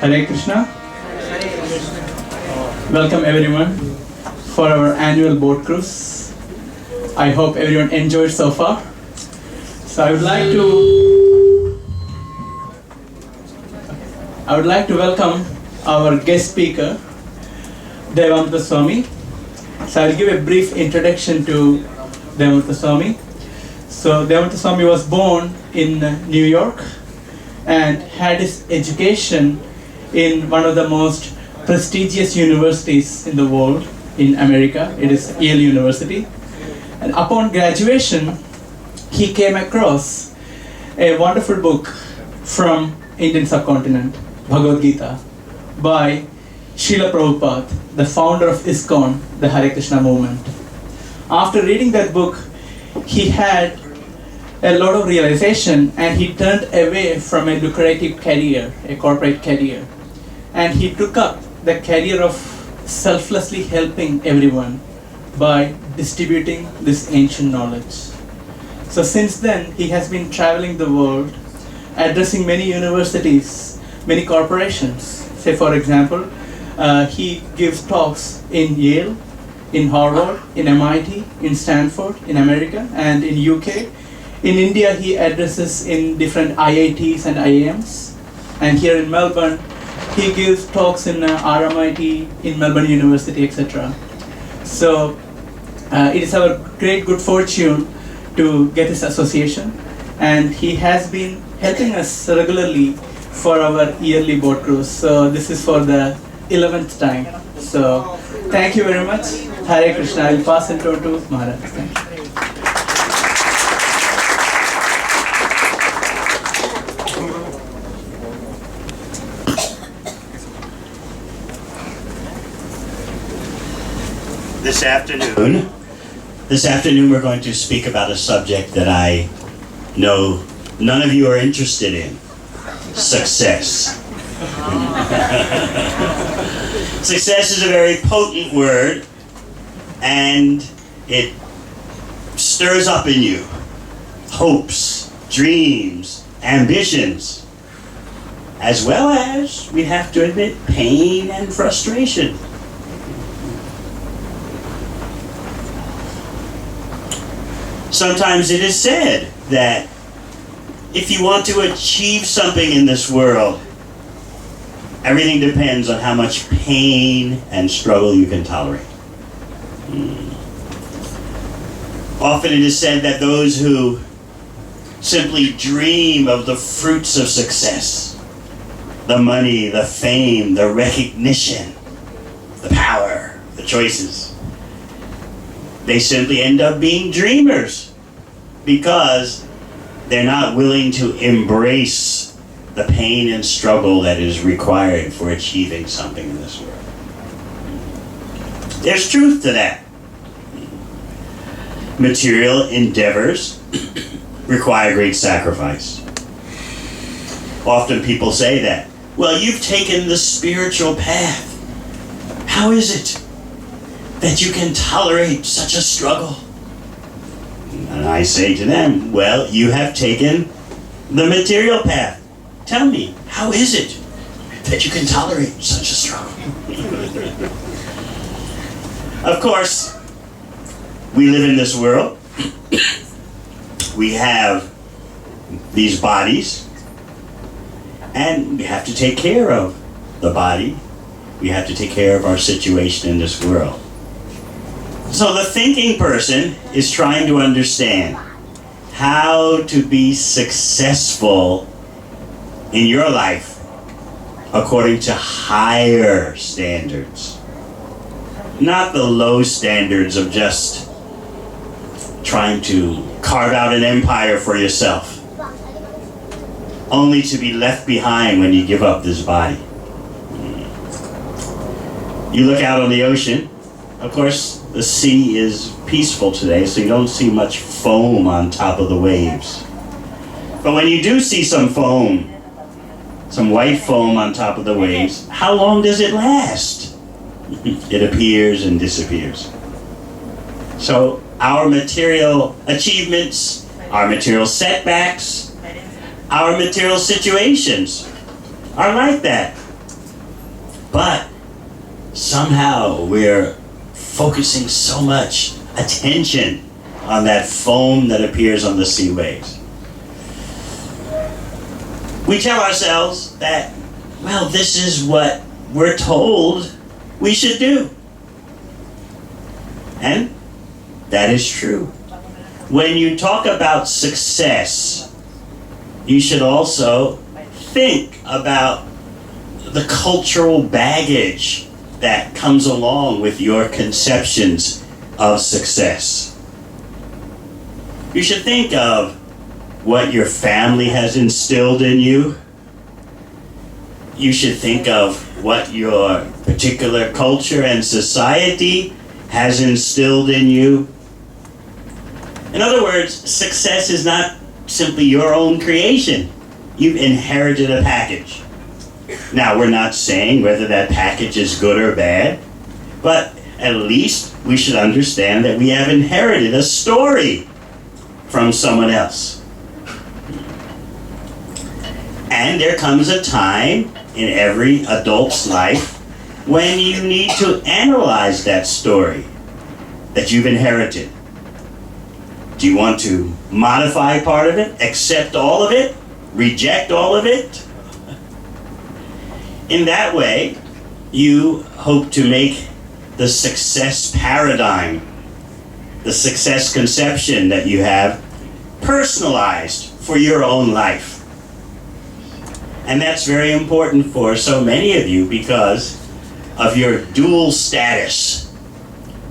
Hare Krishna. Welcome everyone for our annual boat cruise. I hope everyone enjoyed so far. So I would like to welcome our guest speaker, Devamrita Swami. So I'll give a brief introduction to Devamrita Swami. So Devamrita Swami was born in New York and had his education in one of the most prestigious universities in the world in America. It is Yale University. And upon graduation, he came across a wonderful book from Indian subcontinent, Bhagavad Gita, by Srila Prabhupada, the founder of ISKCON, the Hare Krishna movement. After reading that book, he had a lot of realization and he turned away from a lucrative career, a corporate career. And he took up the career of selflessly helping everyone by distributing this ancient knowledge. So since then, he has been traveling the world, addressing many universities, many corporations. Say for example, he gives talks in Yale, in Harbour, in MIT, in Stanford, in America, and in UK. In India, he addresses in different IITs and IIMs. And here in Melbourne, he gives talks in RMIT, in Melbourne University, etc. So it is our great good fortune to get his association, and he has been helping us regularly for our yearly boat cruise. So this is for the 11th time. So thank you very much. Hare Krishna. I will pass it over to Maharaj. Thank you. This afternoon we're going to speak about a subject that I know none of you are interested in. Success. Success is a very potent word, and it stirs up in you hopes, dreams, ambitions, as well as, we have to admit, pain and frustration. Sometimes it is said that if you want to achieve something in this world, everything depends on how much pain and struggle you can tolerate. Often it is said that those who simply dream of the fruits of success, the money, the fame, the recognition, the power, the choices, they simply end up being dreamers because they're not willing to embrace the pain and struggle that is required for achieving something in this world. There's truth to that. Material endeavors require great sacrifice. Often people say that, well, you've taken the spiritual path. How is it that you can tolerate such a struggle? And I say to them, well, you have taken the material path. Tell me, how is it that you can tolerate such a struggle? Of course, we live in this world. We have these bodies, and we have to take care of the body. We have to take care of our situation in this world. So the thinking person is trying to understand how to be successful in your life according to higher standards. Not the low standards of just trying to carve out an empire for yourself, only to be left behind when you give up this body. You look out on the ocean. Of course, the sea is peaceful today, so you don't see much foam on top of the waves. But when you do see some foam, some white foam on top of the waves, how long does it last? It appears and disappears. So our material achievements Our material setbacks, our material situations are like that. But somehow we're focusing so much attention on that foam that appears on the sea waves. We tell ourselves that, well, this is what we're told we should do. And that is true. When you talk about success, you should also think about the cultural baggage that comes along with your conceptions of success. You should think of what your family has instilled in you. You should think of what your particular culture and society has instilled in you. In other words, success is not simply your own creation. You've inherited a package. Now, we're not saying whether that package is good or bad, but at least we should understand that we have inherited a story from someone else. And there comes a time in every adult's life when you need to analyze that story that you've inherited. Do you want to modify part of it, accept all of it, reject all of it? In that way, you hope to make the success paradigm, the success conception that you have, personalized for your own life. And that's very important for so many of you because of your dual status.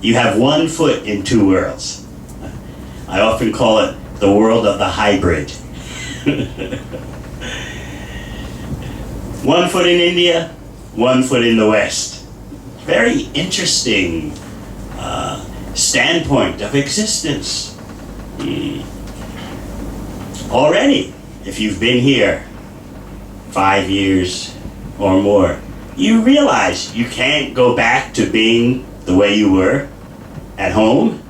You have one foot in two worlds. I often call it the world of the hybrid. One foot in India, one foot in the West. Very interesting standpoint of existence. Already, if you've been here 5 years or more, you realize you can't go back to being the way you were at home,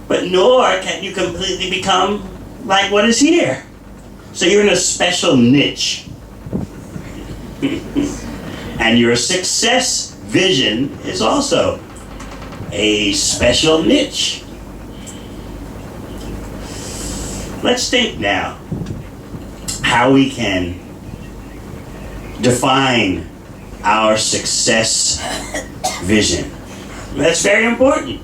but nor can you completely become like what is here. So you're in a special niche. And your success vision is also a special niche. Let's think now how we can define our success vision. That's very important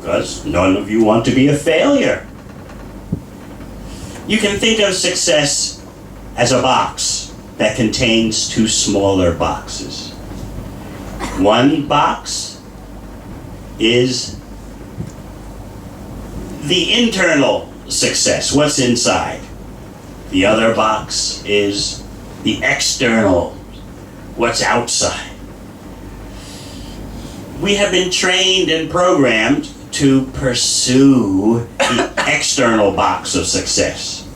because none of you want to be a failure. You can think of success as a box that contains two smaller boxes. One box is the internal success, what's inside. The other box is the external, what's outside. We have been trained and programmed to pursue the external box of success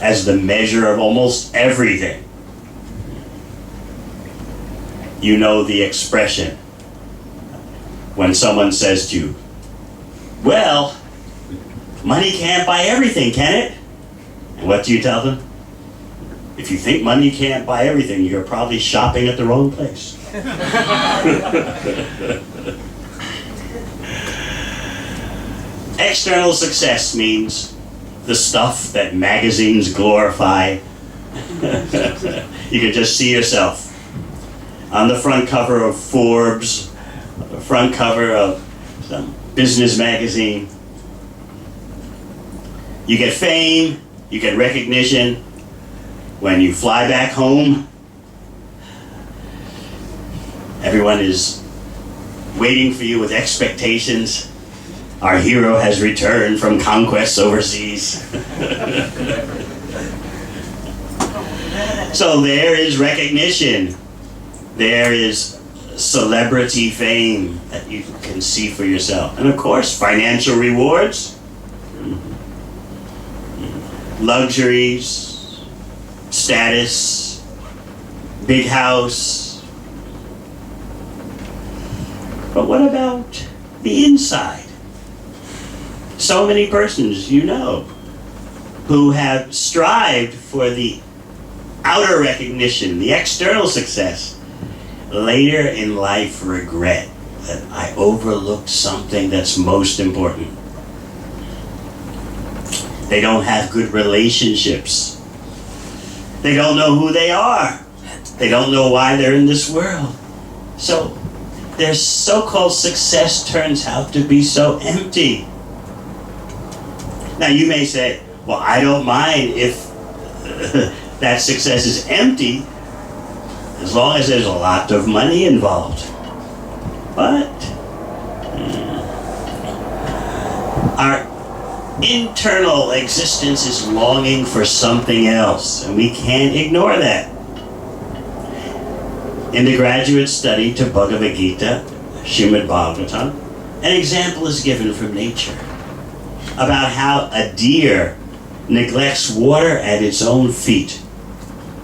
as the measure of almost everything. You know the expression when someone says to you, well, money can't buy everything, can it? And what do you tell them? If you think money can't buy everything, you're probably shopping at the wrong place. External success means the stuff that magazines glorify. You can just see yourself on the front cover of Forbes, the front cover of some business magazine. You get fame, you get recognition. When you fly back home, everyone is waiting for you with expectations. Our hero has returned from conquests overseas. So there is recognition. There is celebrity fame that you can see for yourself. And of course, financial rewards, luxuries, status, big house. But what about the inside? So many persons you know who have strived for the outer recognition, the external success, later in life regret that I overlooked something that's most important. They don't have good relationships. They don't know who they are. They don't know why they're in this world. So their so-called success turns out to be so empty. Now you may say, well, I don't mind if that success is empty as long as there's a lot of money involved. But our internal existence is longing for something else, and we can't ignore that. In the graduate study to Bhagavad Gita, Śrīmad Bhāgavatam, an example is given from nature about how a deer neglects water at its own feet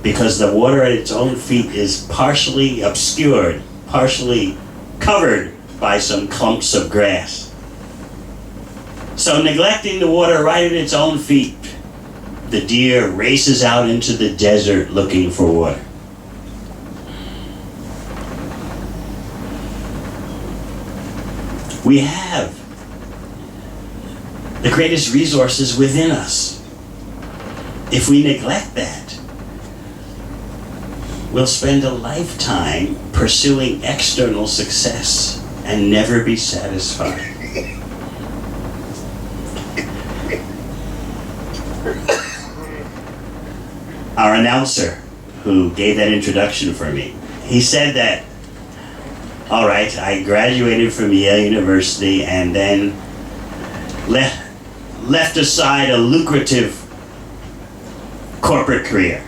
because the water at its own feet is partially obscured, partially covered by some clumps of grass. So neglecting the water right at its own feet, the deer races out into the desert looking for water. We have the greatest resources within us. If we neglect that, we'll spend a lifetime pursuing external success and never be satisfied. Our announcer, who gave that introduction for me, he said that, all right, I graduated from Yale University and then left aside a lucrative corporate career.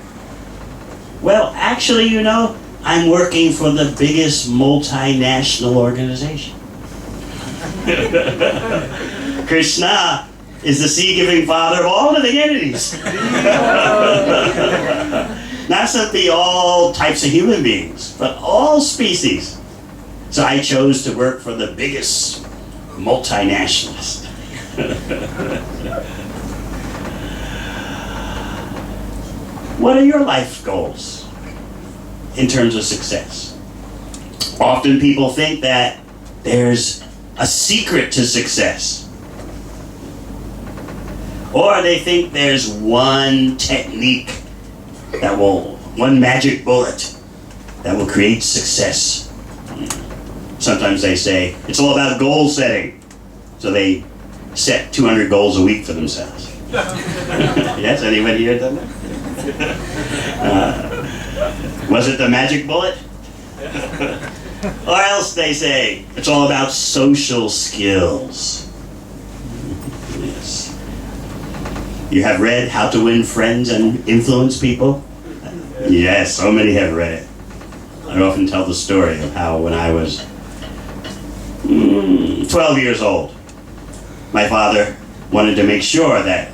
Well, actually, you know, I'm working for the biggest multinational organization. Krishna is the sea-giving father of all living entities. Not simply all types of human beings, but all species. So I chose to work for the biggest multinationalist. What are your life goals in terms of success? Often people think that there's a secret to success. Or they think there's one technique one magic bullet that will create success. Sometimes they say, it's all about goal setting. So they set 200 goals a week for themselves. Yes, anybody here done that? Was it the magic bullet? Or else they say, it's all about social skills. Yes. You have read How to Win Friends and Influence People? Yes, so many have read it. I often tell the story of how when I was 12 years old, my father wanted to make sure that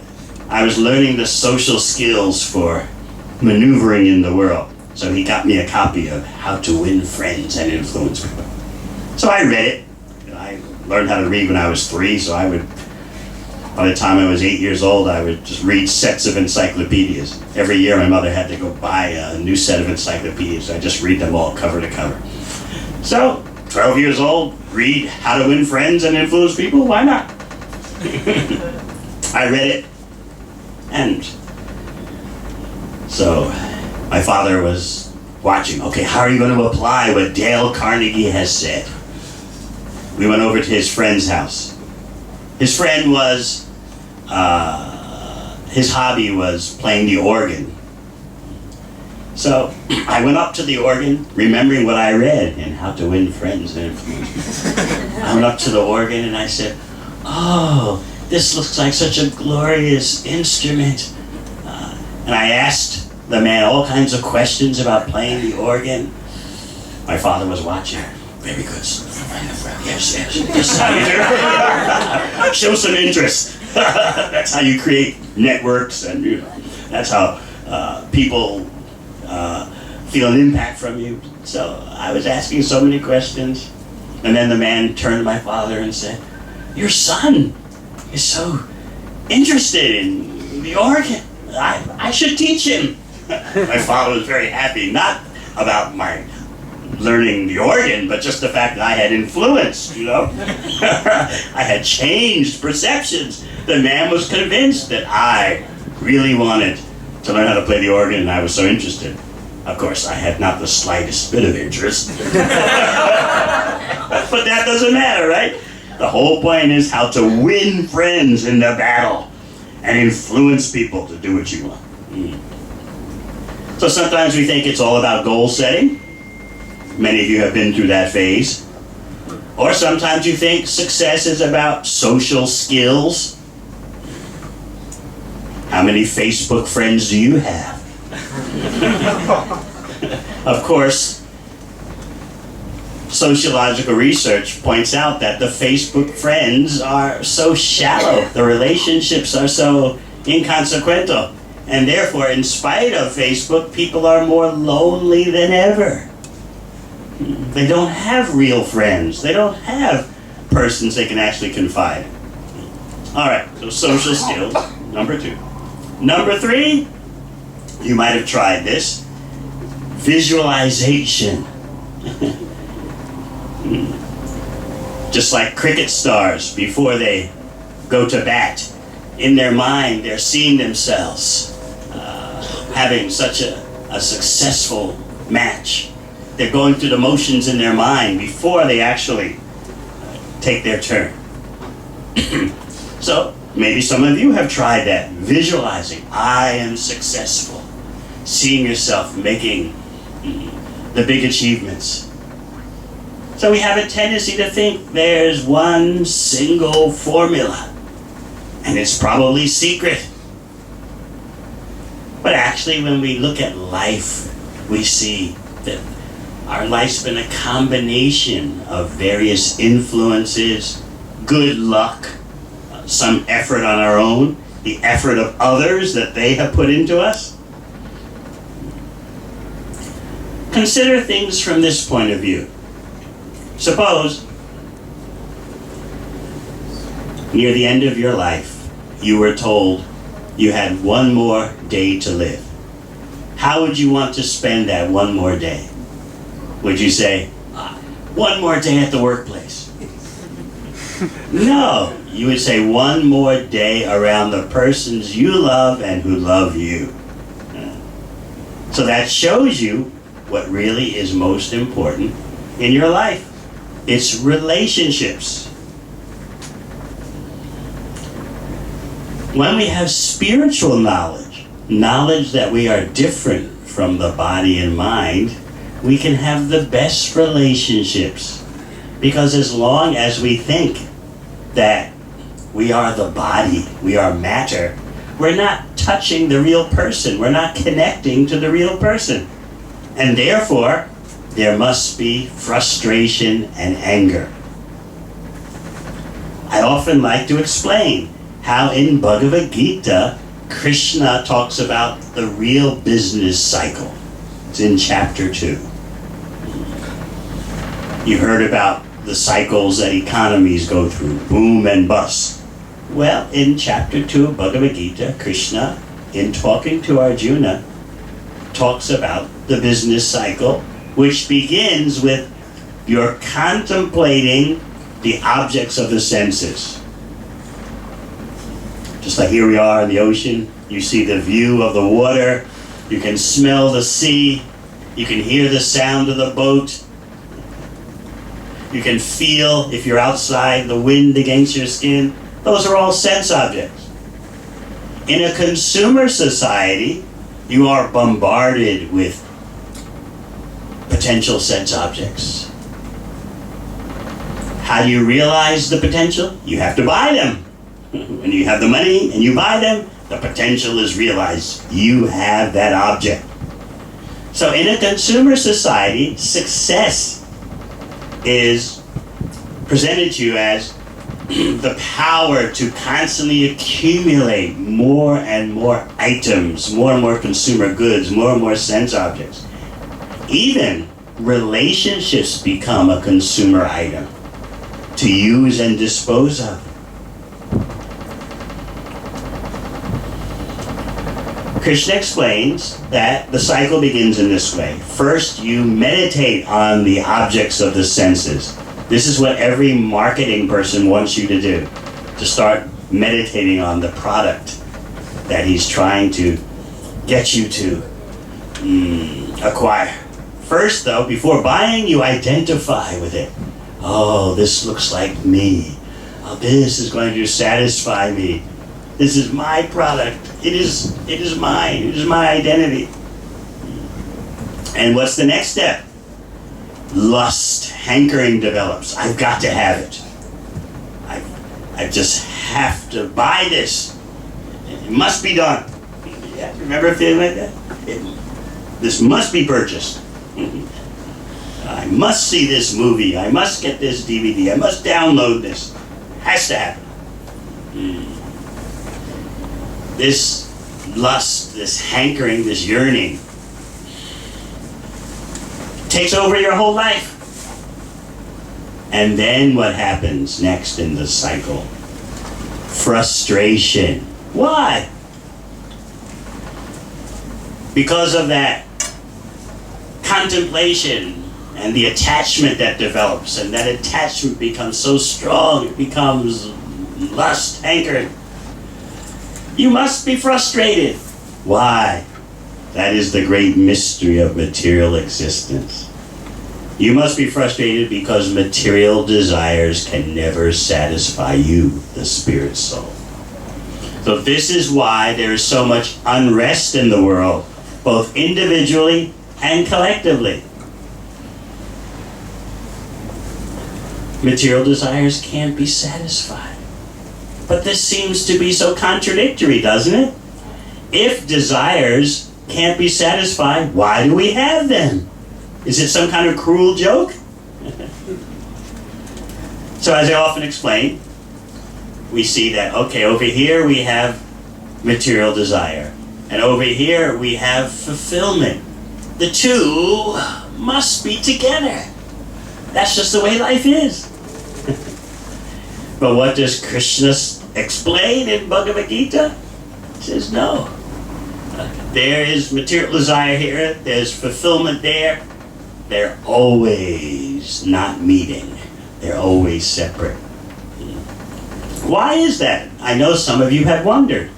I was learning the social skills for maneuvering in the world. So he got me a copy of How to Win Friends and Influence People. So I read it. I learned how to read when I was 3, so by the time I was 8 years old, I would just read sets of encyclopedias. Every year my mother had to go buy a new set of encyclopedias. I just read them all cover to cover. So, 12 years old, read How to Win Friends and Influence People? Why not? I read it, and so my father was watching. Okay, how are you going to apply what Dale Carnegie has said? We went over to his friend's house. His friend was, his hobby was playing the organ. So I went up to the organ, remembering what I read in How to Win Friends and Influence People. I went up to the organ and I said, oh, this looks like such a glorious instrument. And I asked the man all kinds of questions about playing the organ. My father was watching. Very good. Yes. Show some interest. That's how you create networks, and that's how people feel an impact from you. So I was asking so many questions, and then the man turned to my father and said, "Your son is so interested in the organ. I should teach him. My father was very happy, not about my learning the organ, but just the fact that I had influenced, you know. I had changed perceptions. The man was convinced that I really wanted to learn how to play the organ, and I was so interested. Of course, I had not the slightest bit of interest. But that doesn't matter, right? The whole point is how to win friends in the battle and influence people to do what you want. So sometimes we think it's all about goal setting. Many of you have been through that phase. Or sometimes you think success is about social skills. How many Facebook friends do you have? Of course, sociological research points out that the Facebook friends are so shallow, the relationships are so inconsequential, and therefore, in spite of Facebook, people are more lonely than ever. They don't have real friends. They don't have persons they can actually confide in. All right, so social skills, number 2. Number 3, you might have tried this, visualization. Just like cricket stars before they go to bat, in their mind they're seeing themselves having such a successful match. They're going through the motions in their mind before they actually take their turn. So maybe some of you have tried that, visualizing, I am successful, seeing yourself making the big achievements. So we have a tendency to think there's one single formula, and it's probably secret. But actually, when we look at life, we see that our life's been a combination of various influences, good luck, some effort on our own, the effort of others that they have put into us. Consider things from this point of view. Suppose, near the end of your life, you were told you had one more day to live. How would you want to spend that one more day? Would you say, one more day at the workplace? No, you would say one more day around the persons you love and who love you. So that shows you what really is most important in your life. It's relationships. When we have spiritual knowledge, knowledge that we are different from the body and mind, we can have the best relationships. Because as long as we think that we are the body, we are matter, we're not touching the real person. We're not connecting to the real person. And therefore, there must be frustration and anger. I often like to explain how in Bhagavad Gita, Krishna talks about the real business cycle. It's in chapter 2. You heard about the cycles that economies go through, boom and bust. Well, in chapter 2 of Bhagavad Gita, Krishna, in talking to Arjuna, talks about the business cycle, which begins with you're contemplating the objects of the senses. Just like here we are in the ocean, you see the view of the water, you can smell the sea, you can hear the sound of the boat, you can feel, if you're outside, the wind against your skin. Those are all sense objects. In a consumer society, you are bombarded with potential sense objects. How do you realize the potential? You have to buy them. When you have the money and you buy them, the potential is realized. You have that object. So in a consumer society, success is presented to you as the power to constantly accumulate more and more items, more and more consumer goods, more and more sense objects. Even relationships become a consumer item to use and dispose of. Krishna explains that the cycle begins in this way. First, you meditate on the objects of the senses. This is what every marketing person wants you to do, to start meditating on the product that he's trying to get you to acquire. First, though, before buying, you identify with it. Oh, this looks like me. Oh, this is going to satisfy me. This is my product. It is mine. It is my identity. And what's the next step? Lust, hankering develops. I've got to have it. I just have to buy this. It must be done. Yeah, remember a feeling like that? This must be purchased. I must see this movie. I must get this DVD. I must download this. Has to happen. This lust, this hankering, this yearning takes over your whole life. And then what happens next in the cycle? Frustration. Why? Because of that contemplation and the attachment that develops, and that attachment becomes so strong, it becomes lust, hankering. You must be frustrated. Why? That is the great mystery of material existence. You must be frustrated because material desires can never satisfy you, the spirit soul. So this is why there is so much unrest in the world, both individually and collectively. Material desires can't be satisfied. But this seems to be so contradictory, doesn't it? If desires can't be satisfied, why do we have them? Is it some kind of cruel joke? So as I often explain, we see that, okay, over here we have material desire, and over here we have fulfillment. The two must be together. That's just the way life is. But what does Krishna explain in Bhagavad Gita? He says, no. There is material desire here, there's fulfillment there. They're always not meeting. They're always separate. Why is that? I know some of you have wondered.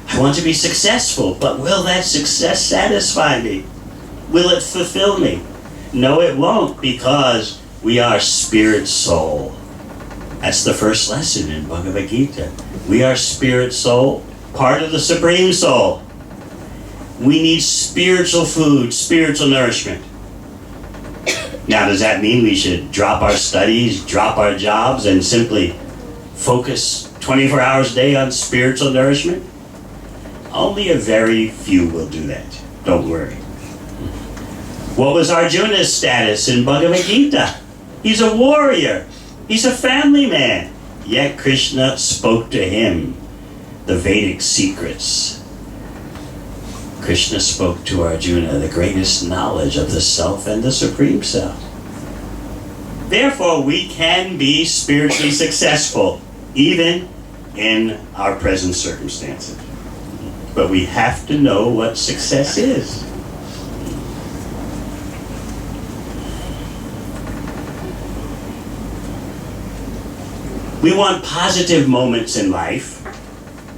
I want to be successful, but will that success satisfy me? Will it fulfill me? No, it won't, because we are spirit soul. That's the first lesson in Bhagavad Gita. We are spirit soul, part of the Supreme Soul. We need spiritual food, spiritual nourishment. Now, does that mean we should drop our studies, drop our jobs, and simply focus 24 hours a day on spiritual nourishment? Only a very few will do that. Don't worry. What was Arjuna's status in Bhagavad Gita? He's a warrior. He's a family man. Yet Krishna spoke to him the Vedic secrets. Krishna spoke to Arjuna the greatest knowledge of the self and the Supreme Self. Therefore, we can be spiritually successful, even in our present circumstances. But we have to know what success is. We want positive moments in life,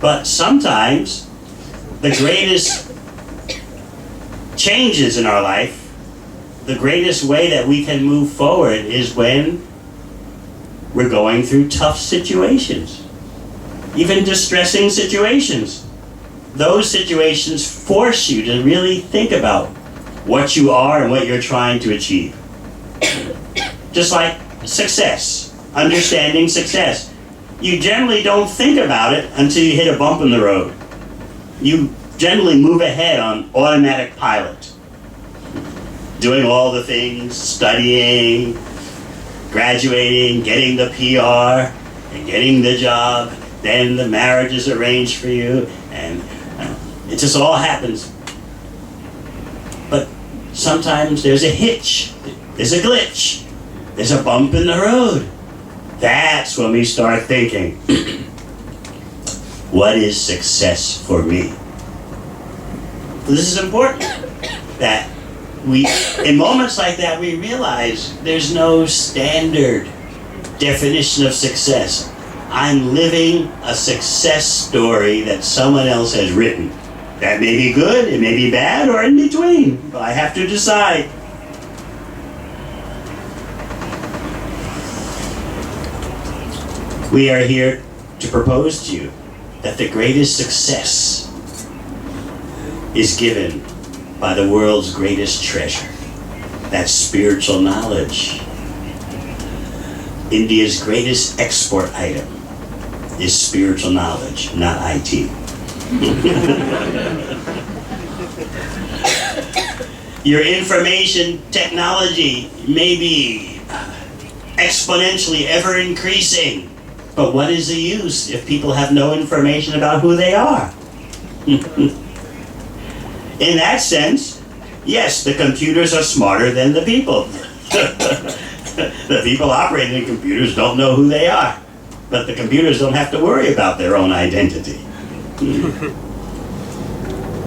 but sometimes the greatest changes in our life, the greatest way that we can move forward is when we're going through tough situations, even distressing situations. Those situations force you to really think about what you are and what you're trying to achieve. Just like success, understanding success. You generally don't think about it until you hit a bump in the road. You generally move ahead on automatic pilot, doing all the things, studying, graduating, getting the PR, and getting the job, then the marriage is arranged for you, and it just all happens. But sometimes there's a hitch, there's a glitch, there's a bump in the road. That's when we start thinking, what is success for me? This is important, that in moments like that, we realize there's no standard definition of success. I'm living a success story that someone else has written. That may be good, it may be bad, or in between. But I have to decide. We are here to propose to you that the greatest success is given by the world's greatest treasure. That's spiritual knowledge. India's greatest export item is spiritual knowledge, not IT. Your information technology may be exponentially ever increasing, but what is the use if people have no information about who they are? In that sense, yes, the computers are smarter than the people. The people operating the computers don't know who they are, but the computers don't have to worry about their own identity.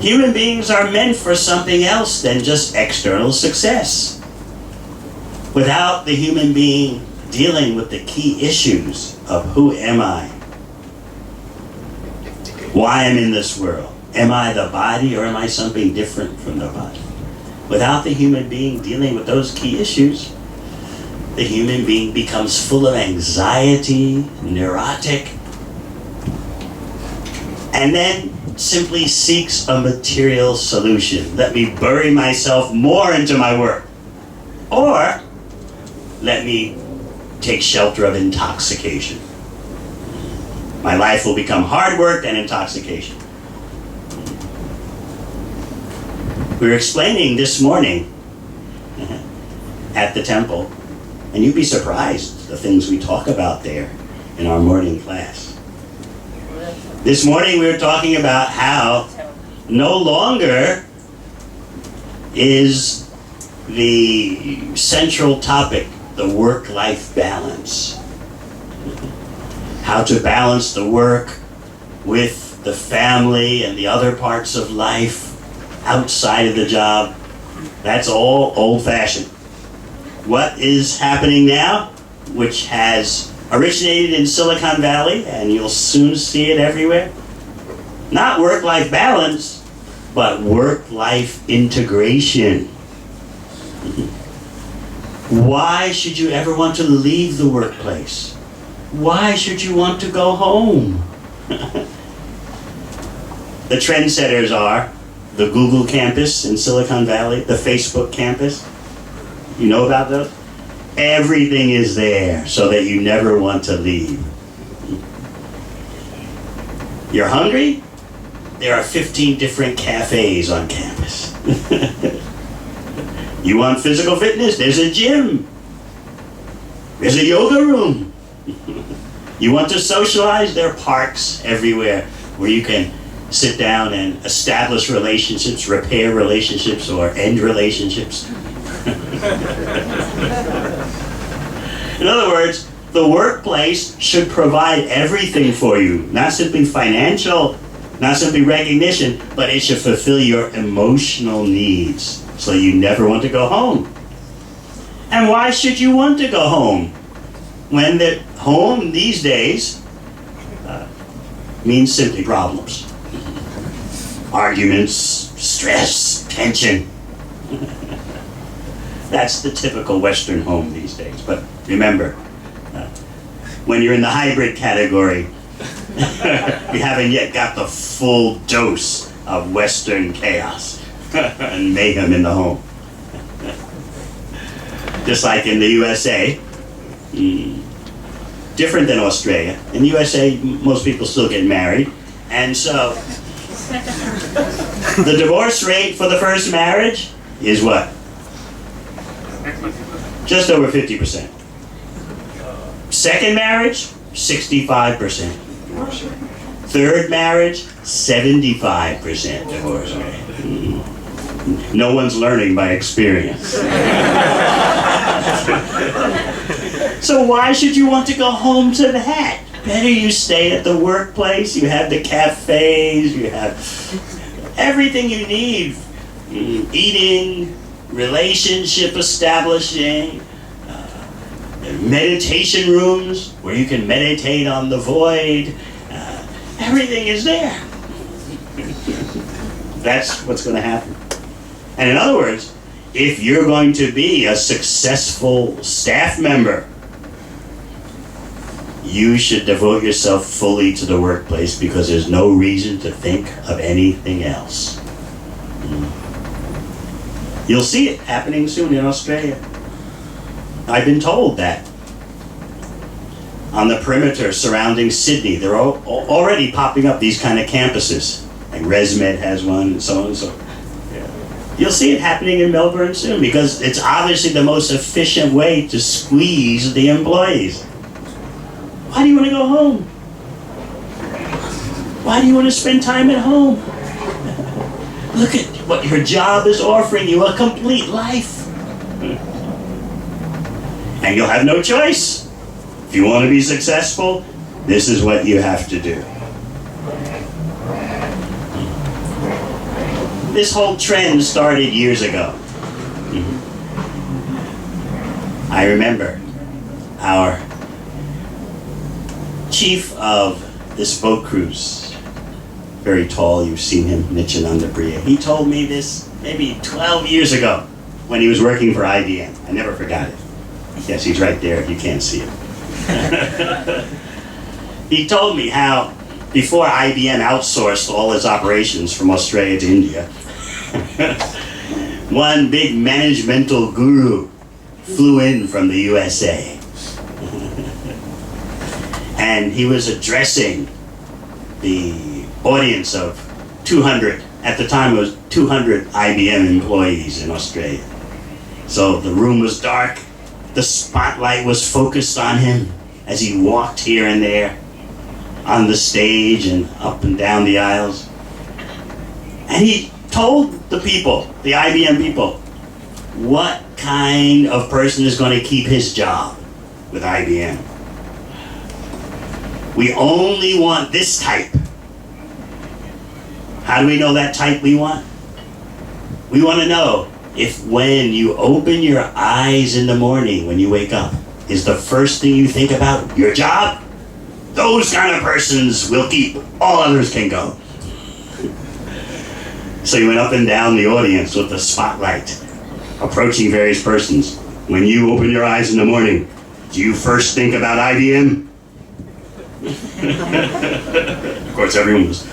Human beings are meant for something else than just external success. Without the human being dealing with the key issues of who am I? Why I'm in this world? Am I the body or am I something different from the body? Without the human being dealing with those key issues, the human being becomes full of anxiety, neurotic, and then simply seeks a material solution. Let me bury myself more into my work. Or let me take shelter of intoxication. My life will become hard work and intoxication. We were explaining this morning at the temple, and you'd be surprised the things we talk about there in our morning class. This morning we were talking about how no longer is the central topic the work-life balance. How to balance the work with the family and the other parts of life outside of the job. That's all old-fashioned. What is happening now, which has originated in Silicon Valley, and you'll soon see it everywhere, not work-life balance, but work-life integration. Why should you ever want to leave the workplace? Why should you want to go home? The trendsetters are the Google campus in Silicon Valley, the Facebook campus. You know about those? Everything is there so that you never want to leave. You're hungry? There are 15 different cafes on campus. You want physical fitness? There's a gym. There's a yoga room. You want to socialize? There are parks everywhere where you can sit down and establish relationships, repair relationships, or end relationships. In other words, the workplace should provide everything for you, not simply financial, not simply recognition, but it should fulfill your emotional needs so you never want to go home. And why should you want to go home? When the home these days means simply problems. Arguments, stress, tension. That's the typical Western home these days. But remember, when you're in the hybrid category, you haven't yet got the full dose of Western chaos and mayhem in the home. Just like in the USA, different than Australia. In the USA, most people still get married. And so, the divorce rate for the first marriage is what? Just over 50%. Second marriage, 65%. Third marriage, 75% divorce rate. No one's learning by experience. So why should you want to go home to that? Better you stay at the workplace, you have the cafes, you have everything you need. Eating, relationship establishing, meditation rooms where you can meditate on the void. Everything is there. That's what's going to happen. And in other words, if you're going to be a successful staff member, you should devote yourself fully to the workplace because there's no reason to think of anything else. You'll see it happening soon in Australia. I've been told that on the perimeter surrounding Sydney, they're already popping up these kind of campuses. Like ResMed has one and so on and so on. You'll see it happening in Melbourne soon because it's obviously the most efficient way to squeeze the employees. Why do you want to go home? Why do you want to spend time at home? Look at what your job is offering you, a complete life. And you'll have no choice. If you want to be successful, this is what you have to do. This whole trend started years ago. I remember our chief of this boat cruise, very tall, you've seen him, Nityananda Priya. He told me this maybe 12 years ago when he was working for IBM. I never forgot it. Yes, he's right there, you can't see him. He told me how before IBM outsourced all its operations from Australia to India, one big managemental guru flew in from the USA. And he was addressing the audience of 200, at the time it was 200 IBM employees in Australia. So the room was dark, the spotlight was focused on him as he walked here and there on the stage and up and down the aisles. And he told the people, the IBM people, what kind of person is going to keep his job with IBM. We only want this type. How do we know that type we want? We want to know if when you open your eyes in the morning when you wake up, is the first thing you think about your job? Those kind of persons will keep. All others can go. So he went up and down the audience with the spotlight, approaching various persons. When you open your eyes in the morning, do you first think about IBM? Of course, everyone was.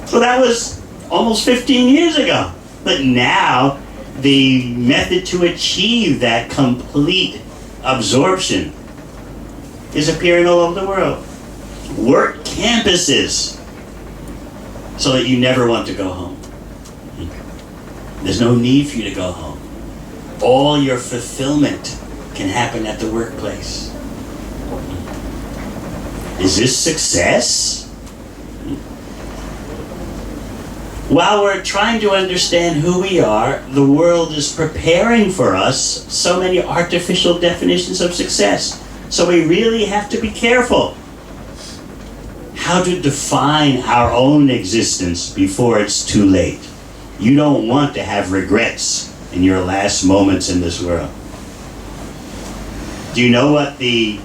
So that was almost 15 years ago. But now, the method to achieve that complete absorption is appearing all over the world. Work campuses so that you never want to go home. There's no need for you to go home. All your fulfillment can happen at the workplace. Is this success? While we're trying to understand who we are, the world is preparing for us so many artificial definitions of success. So we really have to be careful how to define our own existence before it's too late. You don't want to have regrets in your last moments in this world. Do you know what the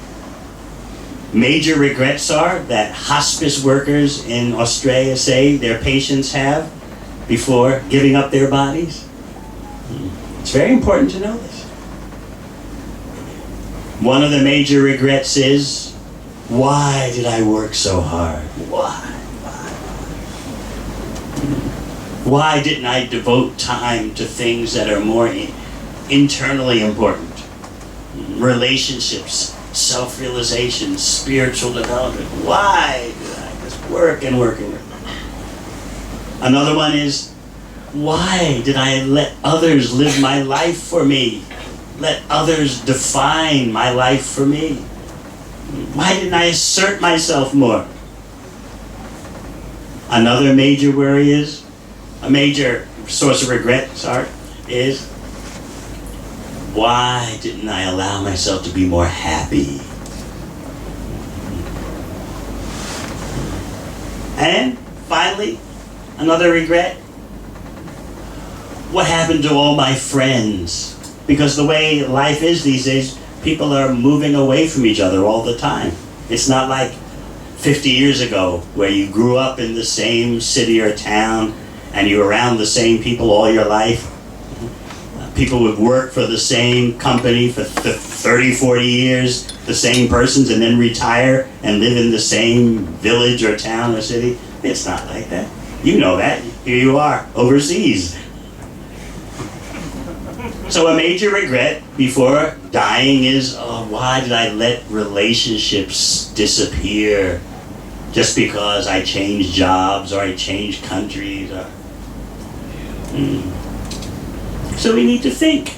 major regrets are that hospice workers in Australia say their patients have before giving up their bodies? It's very important to know this. One of the major regrets is, why did I work so hard? Why didn't I devote time to things that are more internally important? Relationships, self-realization, spiritual development. Why did I just work and work and work? Another one is, why did I let others live my life for me? Let others define my life for me? Why didn't I assert myself more? Another major worry is, a major source of regret, is, why didn't I allow myself to be more happy? And finally, another regret. What happened to all my friends? Because the way life is these days, people are moving away from each other all the time. It's not like 50 years ago where you grew up in the same city or town and you were around the same people all your life. People would work for the same company for 30, 40 years, the same persons, and then retire and live in the same village or town or city. It's not like that. You know that. Here you are, overseas. So a major regret before dying is, oh, why did I let relationships disappear just because I changed jobs or I changed countries? So we need to think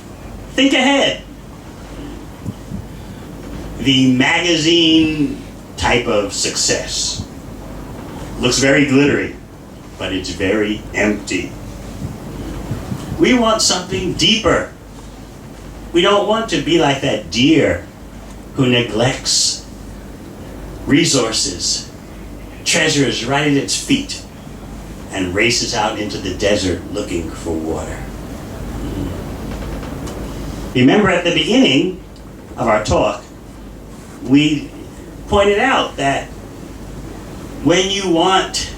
ahead. The magazine type of success looks very glittery, but it's very empty. We want something deeper. We don't want to be like that deer who neglects resources, treasures right at its feet, and races out into the desert looking for water. Remember at the beginning of our talk, we pointed out that when you want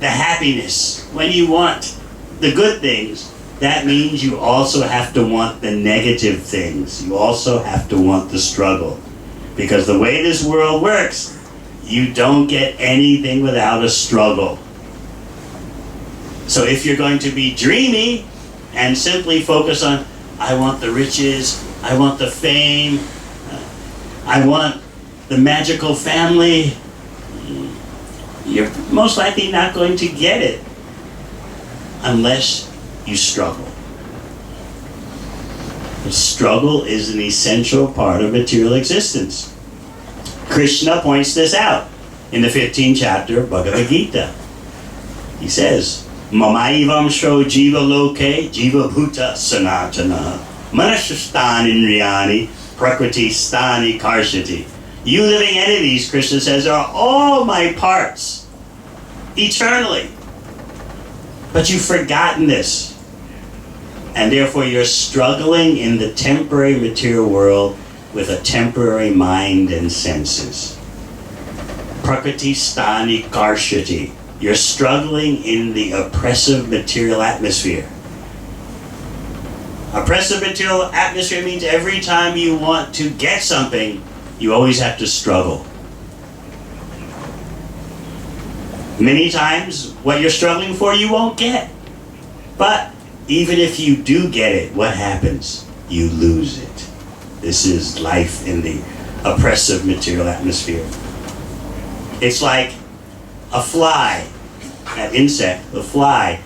the happiness, when you want the good things, that means you also have to want the negative things. You also have to want the struggle. Because the way this world works, you don't get anything without a struggle. So if you're going to be dreamy and simply focus on, I want the riches, I want the fame, I want the magical family, you're most likely not going to get it unless you struggle. The struggle is an essential part of material existence. Krishna points this out in the 15th chapter of Bhagavad Gita. He says, Mamaivam shro jiva loke jiva bhuta sanatana manashastan indriyani prakriti stani karshati. You living entities, Krishna says, are all my parts eternally. But you've forgotten this. And therefore you're struggling in the temporary material world with a temporary mind and senses. Prakriti stani karshati. You're struggling in the oppressive material atmosphere. Oppressive material atmosphere means every time you want to get something, you always have to struggle. Many times, what you're struggling for, you won't get. But even if you do get it, what happens? You lose it. This is life in the oppressive material atmosphere. It's like a fly, that insect, the fly,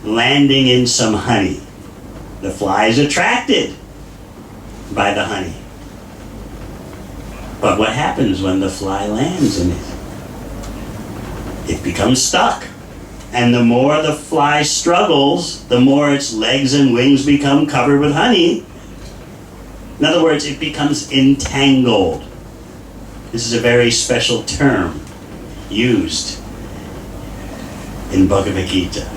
landing in some honey. The fly is attracted by the honey. But what happens when the fly lands in it? It becomes stuck. And the more the fly struggles, the more its legs and wings become covered with honey. In other words, it becomes entangled. This is a very special term used in Bhagavad Gita.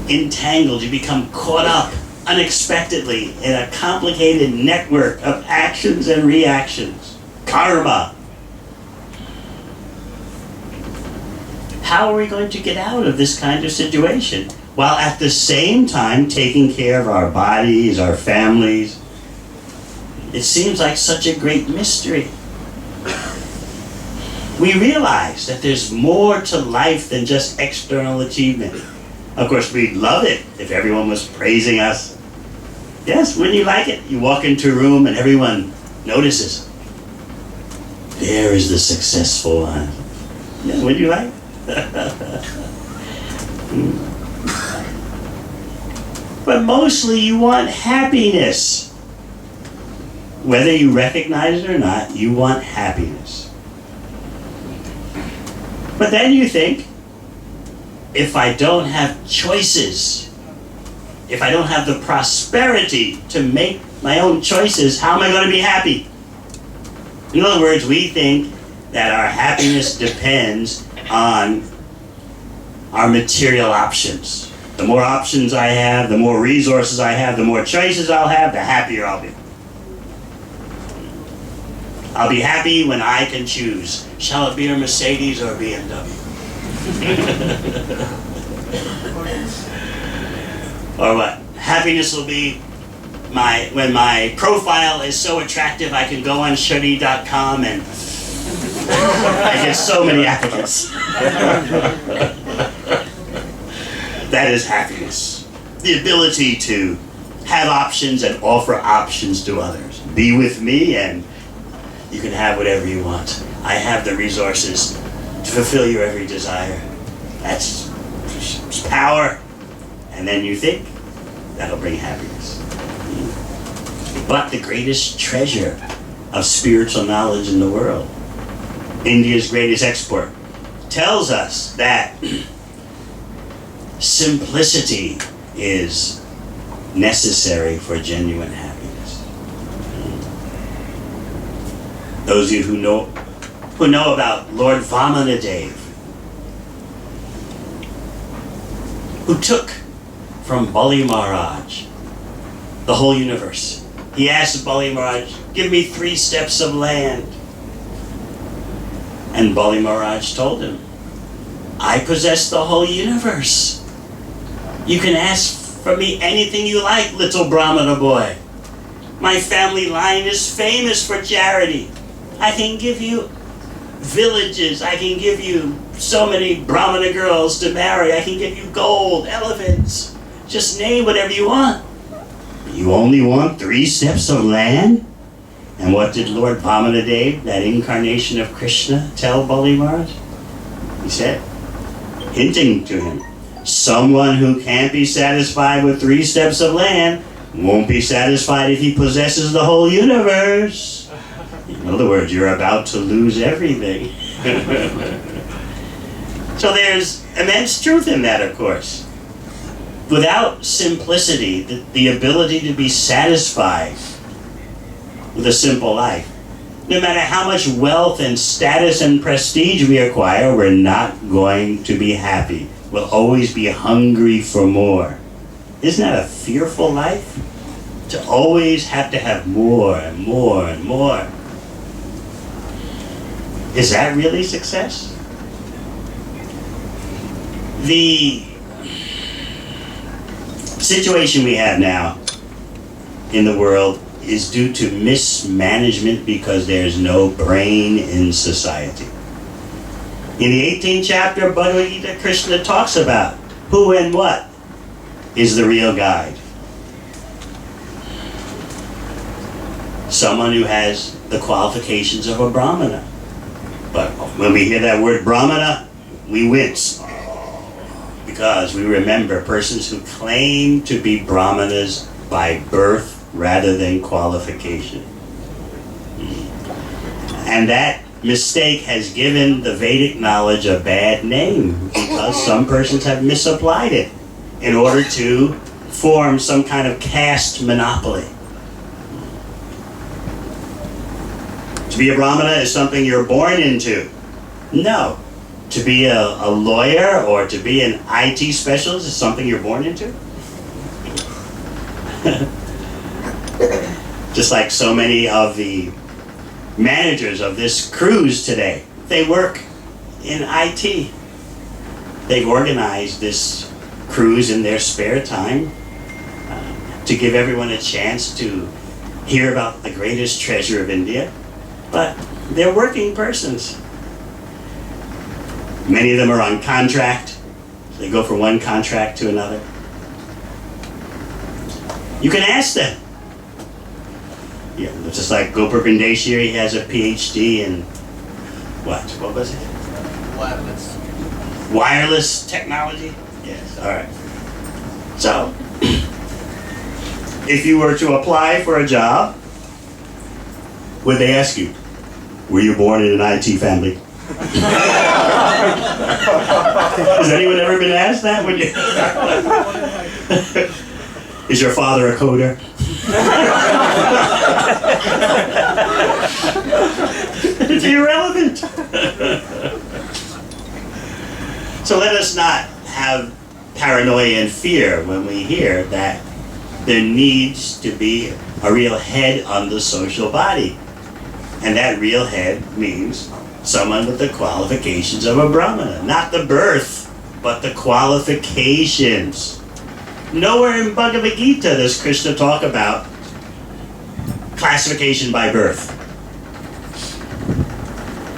Entangled, you become caught up unexpectedly in a complicated network of actions and reactions. Karma. How are we going to get out of this kind of situation while at the same time taking care of our bodies, our families? It seems like such a great mystery. We realize that there's more to life than just external achievement. Of course, we'd love it if everyone was praising us. Yes, wouldn't you like it? You walk into a room and everyone notices. There is the successful one. Yeah, wouldn't you like? But mostly you want happiness. Whether you recognize it or not, you want happiness. But then you think, if I don't have choices, if I don't have the prosperity to make my own choices, how am I going to be happy? In other words, we think that our happiness depends on are material options. The more options I have, the more resources I have, the more choices I'll have, the happier I'll be. I'll be happy when I can choose. Shall it be a Mercedes or a BMW? Or what? Happiness will be when my profile is so attractive I can go on Shri.com and I get so many applicants. That is happiness. The ability to have options and offer options to others. Be with me and you can have whatever you want. I have the resources to fulfill your every desire. That's power. And then you think that'll bring happiness. But the greatest treasure of spiritual knowledge in the world, India's greatest export, tells us that simplicity is necessary for genuine happiness. Those of you who know about Lord Vamanadeva, who took from Bali Maharaj the whole universe. He asked Bali Maharaj, give me 3 steps of land. And Bali Maharaj told him, I possess the whole universe. You can ask for me anything you like, little Brahmana boy. My family line is famous for charity. I can give you villages. I can give you so many Brahmana girls to marry. I can give you gold, elephants. Just name whatever you want. You only want 3 steps of land? And what did Lord Vamanadeva, that incarnation of Krishna, tell Bali Maharaj? He said, hinting to him, someone who can't be satisfied with 3 steps of land won't be satisfied if he possesses the whole universe. In other words, you're about to lose everything. So there's immense truth in that, of course. Without simplicity, the ability to be satisfied with a simple life, no matter how much wealth and status and prestige we acquire, we're not going to be happy. We'll always be hungry for more. Isn't that a fearful life? To always have to have more and more and more. Is that really success? The situation we have now in the world is due to mismanagement because there's no brain in society. In the 18th chapter of Bhagavad Gita, Krishna talks about who and what is the real guide. Someone who has the qualifications of a Brahmana. But when we hear that word Brahmana, we wince. Because we remember persons who claim to be Brahmanas by birth rather than qualification. And that mistake has given the Vedic knowledge a bad name because some persons have misapplied it in order to form some kind of caste monopoly. To be a Brahmana is something you're born into. No. To be a lawyer or to be an IT specialist is something you're born into. Just like so many of the managers of this cruise today, they work in IT. They've organized this cruise in their spare time to give everyone a chance to hear about the greatest treasure of India. But they're working persons. Many of them are on contract. They go from one contract to another. You can ask them. Yeah, just like Gopur Bindeshir, he has a PhD in what? What was it? Wireless technology? Yes, all right. So, if you were to apply for a job, would they ask you, were you born in an IT family? Has anyone ever been asked that? Would you? Is your father a coder? It's irrelevant. So let us not have paranoia and fear when we hear that there needs to be a real head on the social body. And that real head means someone with the qualifications of a Brahmana. Not the birth, but the qualifications. Nowhere in Bhagavad Gita does Krishna talk about classification by birth.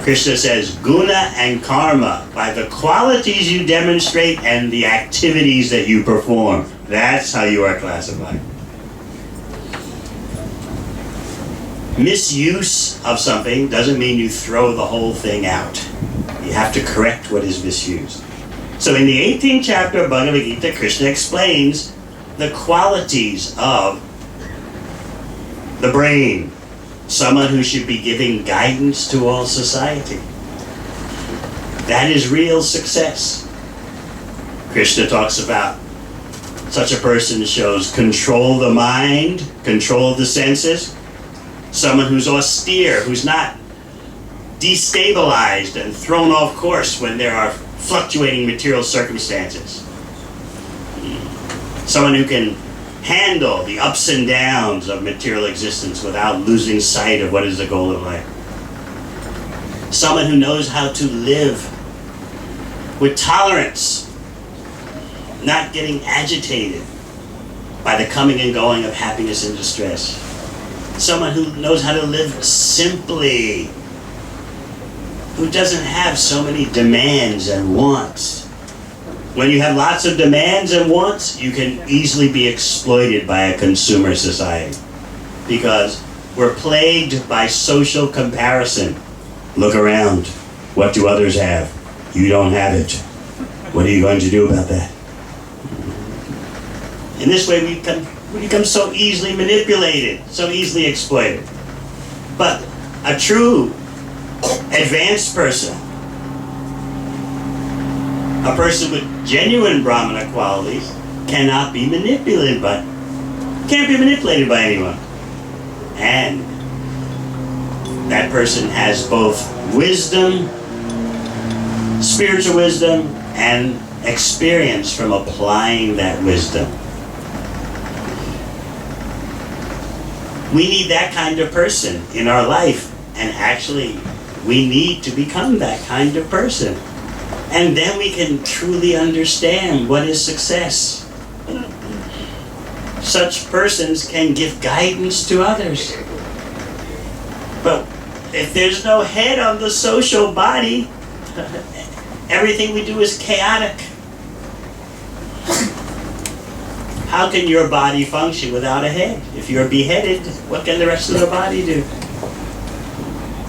Krishna says, guna and karma, by the qualities you demonstrate and the activities that you perform. That's how you are classified. Misuse of something doesn't mean you throw the whole thing out. You have to correct what is misused. So in the 18th chapter of Bhagavad Gita, Krishna explains the qualities of the brain. Someone who should be giving guidance to all society. That is real success. Krishna talks about such a person shows control of the mind, control of the senses. Someone who's austere, who's not destabilized and thrown off course when there are fluctuating material circumstances. Someone who can handle the ups and downs of material existence without losing sight of what is the goal of life. Someone who knows how to live with tolerance, not getting agitated by the coming and going of happiness and distress. Someone who knows how to live simply, who doesn't have so many demands and wants. When you have lots of demands and wants, you can easily be exploited by a consumer society. Because we're plagued by social comparison. Look around. What do others have? You don't have it. What are you going to do about that? In this way, we become so easily manipulated, so easily exploited. But a true advanced person, a person with genuine Brahmana qualities, can't be manipulated by anyone. And that person has both wisdom, spiritual wisdom, and experience from applying that wisdom. We need that kind of person in our life, and actually we need to become that kind of person. And then we can truly understand what is success. Such persons can give guidance to others. But if there's no head on the social body, everything we do is chaotic. How can your body function without a head? If you're beheaded, what can the rest of the body do?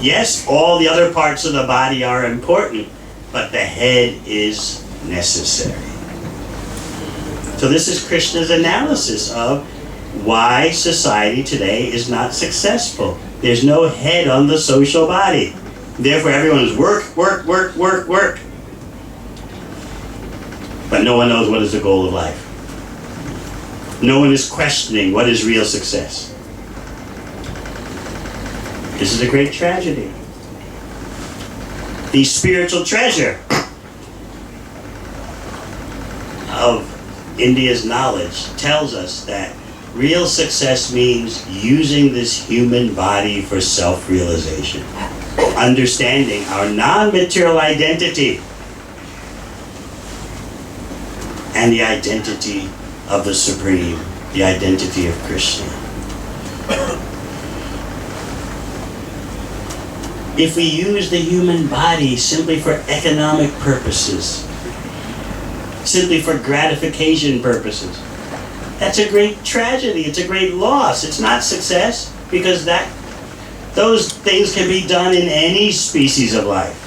Yes, all the other parts of the body are important, but the head is necessary. So this is Krishna's analysis of why society today is not successful. There's no head on the social body. Therefore everyone is work, work, work, work, work. But no one knows what is the goal of life. No one is questioning what is real success. This is a great tragedy. The spiritual treasure of India's knowledge tells us that real success means using this human body for self-realization, understanding our non-material identity and the identity of the Supreme, the identity of Krishna. If we use the human body simply for economic purposes, simply for gratification purposes, that's a great tragedy, it's a great loss. It's not success, because those things can be done in any species of life.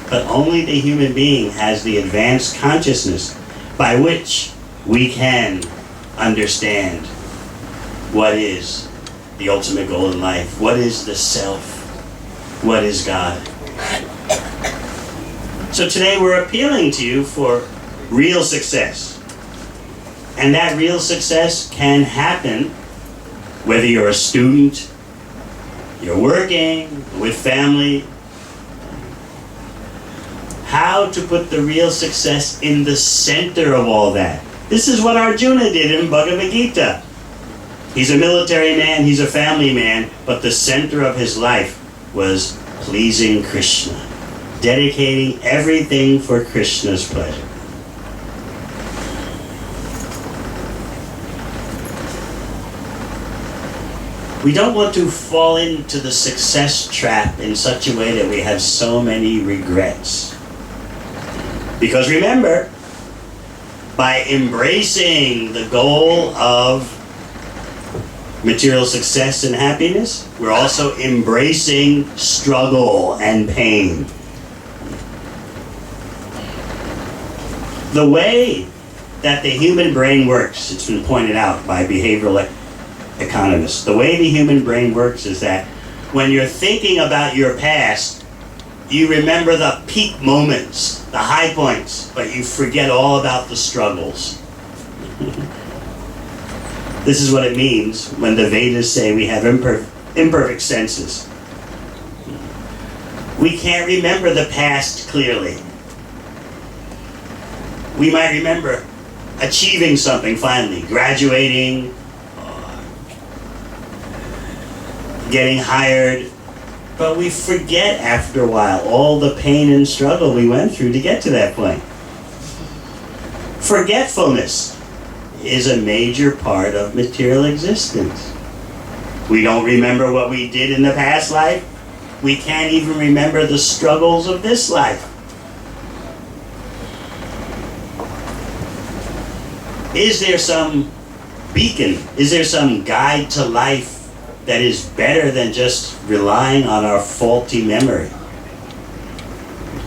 But only the human being has the advanced consciousness by which we can understand what is the ultimate goal in life, what is the self, what is God. So today we're appealing to you for real success. And that real success can happen whether you're a student, you're working, with family, how to put the real success in the center of all that. This is what Arjuna did in Bhagavad Gita. He's a military man, he's a family man, but the center of his life was pleasing Krishna, dedicating everything for Krishna's pleasure. We don't want to fall into the success trap in such a way that we have so many regrets. Because remember, by embracing the goal of material success and happiness, we're also embracing struggle and pain. The way that the human brain works, it's been pointed out by behavioral economists, the way the human brain works is that when you're thinking about your past, you remember the peak moments, the high points, but you forget all about the struggles. This is what it means when the Vedas say we have imperfect senses. We can't remember the past clearly. We might remember achieving something finally, graduating, getting hired, but we forget after a while all the pain and struggle we went through to get to that point. Forgetfulness is a major part of material existence. We don't remember what we did in the past life. We can't even remember the struggles of this life. Is there some beacon? Is there some guide to life that is better than just relying on our faulty memory?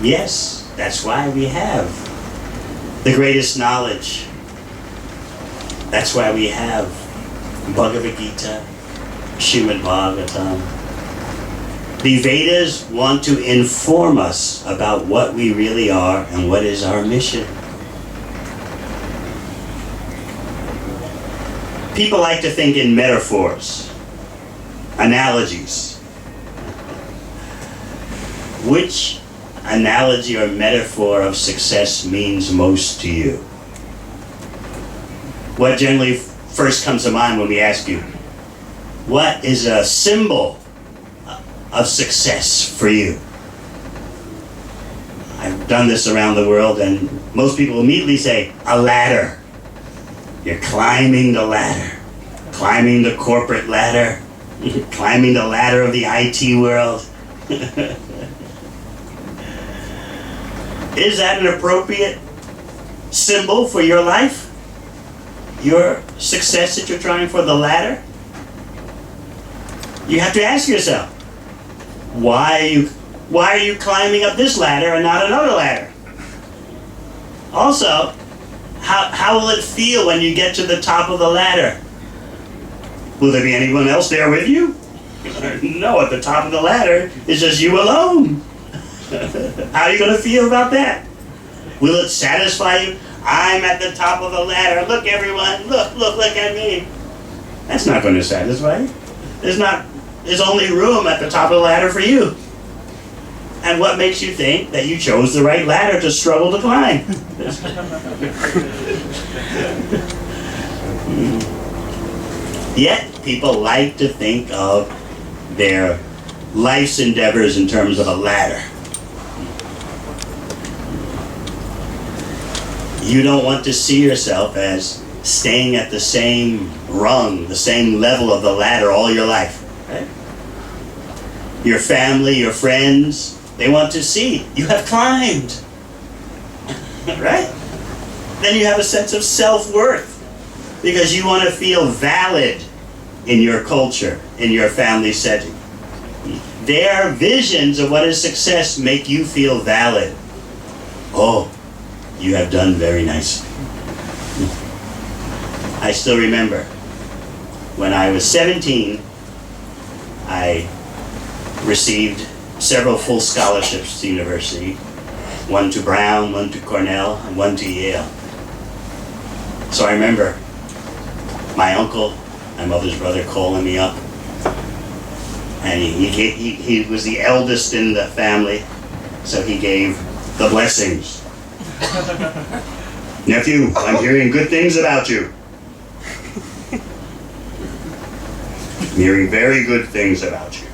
Yes, that's why we have the greatest knowledge. That's why we have Bhagavad Gita, Śrīmad Bhāgavatam. The Vedas want to inform us about what we really are and what is our mission. People like to think in metaphors, analogies. Which analogy or metaphor of success means most to you? What generally first comes to mind when we ask you, what is a symbol of success for you? I've done this around the world and most people immediately say, a ladder. You're climbing the ladder, climbing the corporate ladder, climbing the ladder of the IT world. Is that an appropriate symbol for your life? Your success that you're trying for, the ladder? You have to ask yourself, why are you climbing up this ladder and not another ladder? Also, how will it feel when you get to the top of the ladder? Will there be anyone else there with you? No, at the top of the ladder, it's just you alone. How are you going to feel about that? Will it satisfy you? I'm at the top of the ladder. Look, everyone. Look at me. That's not going to satisfy you. There's only room at the top of the ladder for you. And what makes you think that you chose the right ladder to struggle to climb? Yet, people like to think of their life's endeavors in terms of a ladder. You don't want to see yourself as staying at the same rung, the same level of the ladder all your life. Right? Your family, your friends, they want to see you have climbed. Right? Then you have a sense of self-worth because you want to feel valid in your culture, in your family setting. Their visions of what is success make you feel valid. Oh, you have done very nicely. I still remember when I was 17, I received several full scholarships to university. One to Brown, one to Cornell, and one to Yale. So I remember my uncle, my mother's brother, calling me up. And he was the eldest in the family, so he gave the blessings. Nephew, I'm hearing good things about you. I'm hearing very good things about you.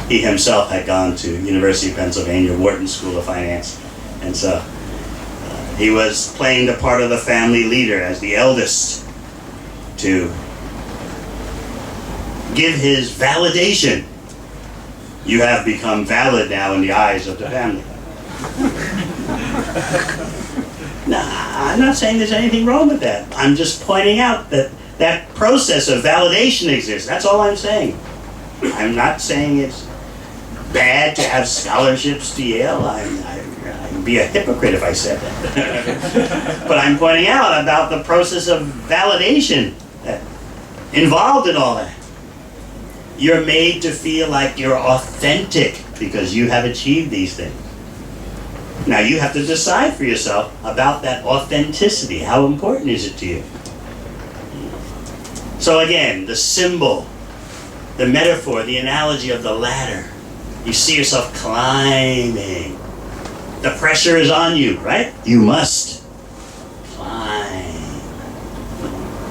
He himself had gone to University of Pennsylvania, Wharton School of Finance, and so he was playing the part of the family leader as the eldest to give his validation. You have become valid now in the eyes of the family. No, I'm not saying there's anything wrong with that. I'm just pointing out that that process of validation exists. That's all I'm saying. I'm not saying it's bad to have scholarships to Yale. I'd be a hypocrite if I said that. But I'm pointing out about the process of validation involved in all that. You're made to feel like you're authentic because you have achieved these things. Now you have to decide for yourself about that authenticity. How important is it to you? So again, the symbol, the metaphor, the analogy of the ladder. You see yourself climbing. The pressure is on you, right? You must climb.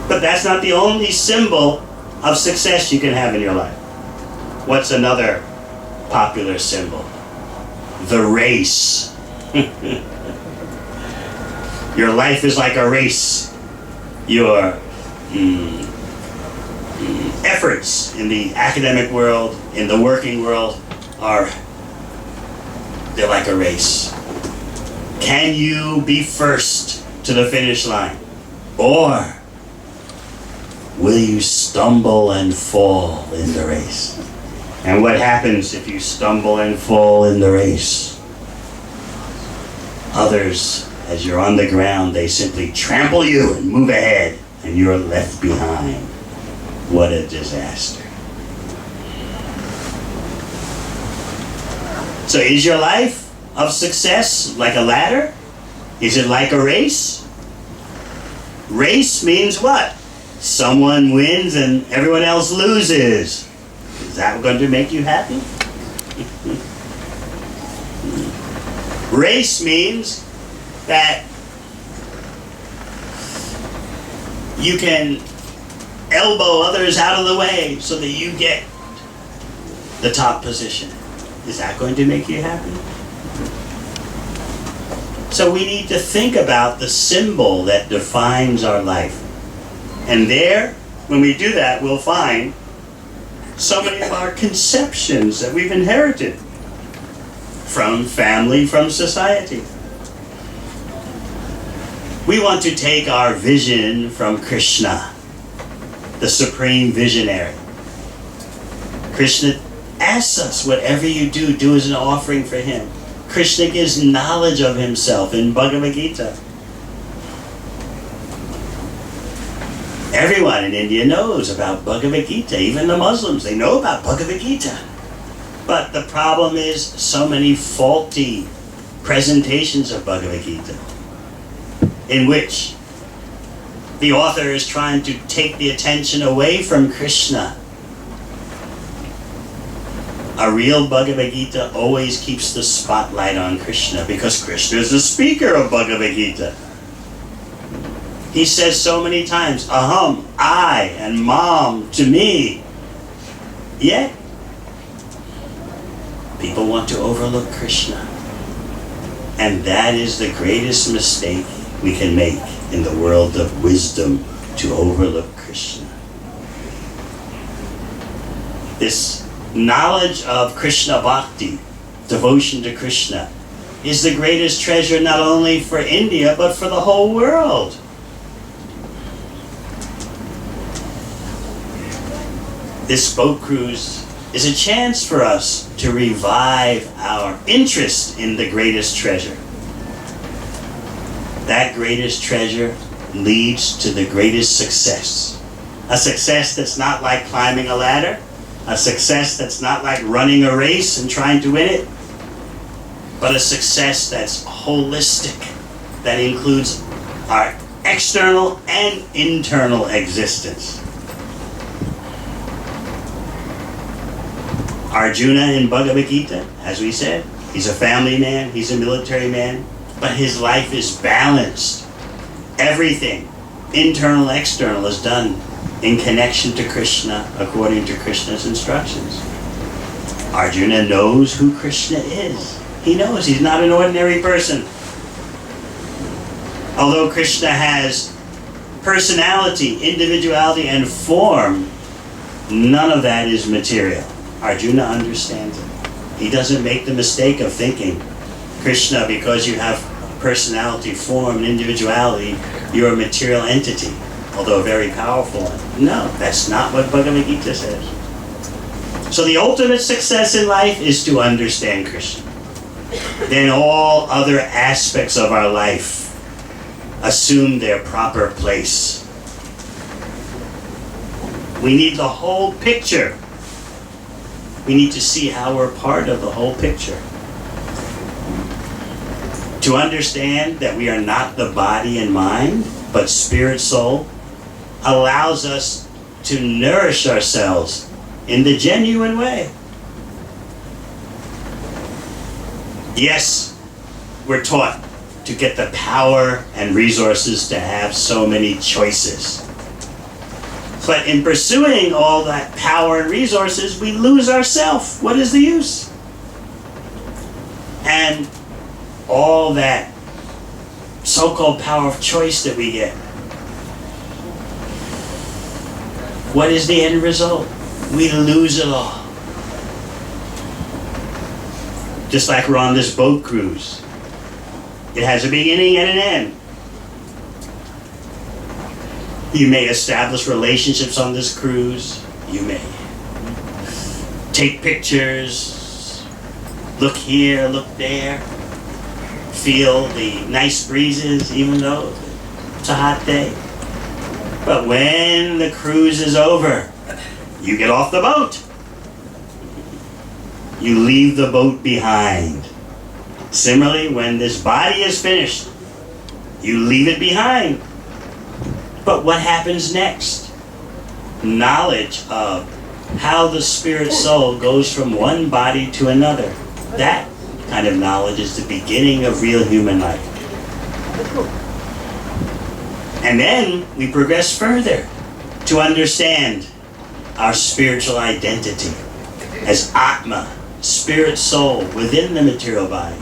But that's not the only symbol of success you can have in your life. What's another popular symbol? The race. Your life is like a race. Your efforts in the academic world, in the working world, they're like a race. Can you be first to the finish line? Or will you stumble and fall in the race? And what happens if you stumble and fall in the race? Others, as you're on the ground, they simply trample you and move ahead, and you're left behind. What a disaster. So is your life of success like a ladder? Is it like a race? Race means what? Someone wins and everyone else loses. Is that going to make you happy? Race means that you can elbow others out of the way so that you get the top position. Is that going to make you happy? So we need to think about the symbol that defines our life. And there, when we do that, we'll find so many of our conceptions that we've inherited from family, from society. We want to take our vision from Krishna, the supreme visionary. Krishna asks us, whatever you do, do as an offering for him. Krishna gives knowledge of himself in Bhagavad Gita. Everyone in India knows about Bhagavad Gita. Even the Muslims, they know about Bhagavad Gita. But the problem is so many faulty presentations of Bhagavad Gita, in which the author is trying to take the attention away from Krishna. A real Bhagavad Gita always keeps the spotlight on Krishna, because Krishna is the speaker of Bhagavad Gita. He says so many times, aham, I, and mam, to me. Yet, people want to overlook Krishna. And that is the greatest mistake we can make in the world of wisdom, to overlook Krishna. This knowledge of Krishna Bhakti, devotion to Krishna, is the greatest treasure not only for India, but for the whole world. This boat cruise is a chance for us to revive our interest in the greatest treasure. That greatest treasure leads to the greatest success. A success that's not like climbing a ladder, a success that's not like running a race and trying to win it, but a success that's holistic, that includes our external and internal existence. Arjuna in Bhagavad Gita, as we said, He's a family man, he's a military man, but his life is balanced. Everything, internal, external, is done in connection to Krishna according to Krishna's instructions. Arjuna knows who Krishna is. He knows he's not an ordinary person. Although Krishna has personality, individuality, and form, none of that is material. Arjuna understands it. He doesn't make the mistake of thinking, Krishna, because you have personality, form, and individuality, you're a material entity, although a very powerful one. No, that's not what Bhagavad Gita says. So the ultimate success in life is to understand Krishna. Then all other aspects of our life assume their proper place. We need the whole picture. We need to see how we're part of the whole picture. To understand that we are not the body and mind, but spirit, soul, allows us to nourish ourselves in the genuine way. Yes, we're taught to get the power and resources to have so many choices. But in pursuing all that power and resources, we lose ourselves. What is the use? And all that so-called power of choice that we get, what is the end result? We lose it all. Just like we're on this boat cruise. It has a beginning and an end. You may establish relationships on this cruise. You may take pictures, look here, look there, feel the nice breezes even though it's a hot day. But when the cruise is over, you get off the boat. You leave the boat behind. Similarly, when this body is finished, you leave it behind. But what happens next? Knowledge of how the spirit soul goes from one body to another. That kind of knowledge is the beginning of real human life. And then we progress further to understand our spiritual identity as Atma, spirit soul within the material body.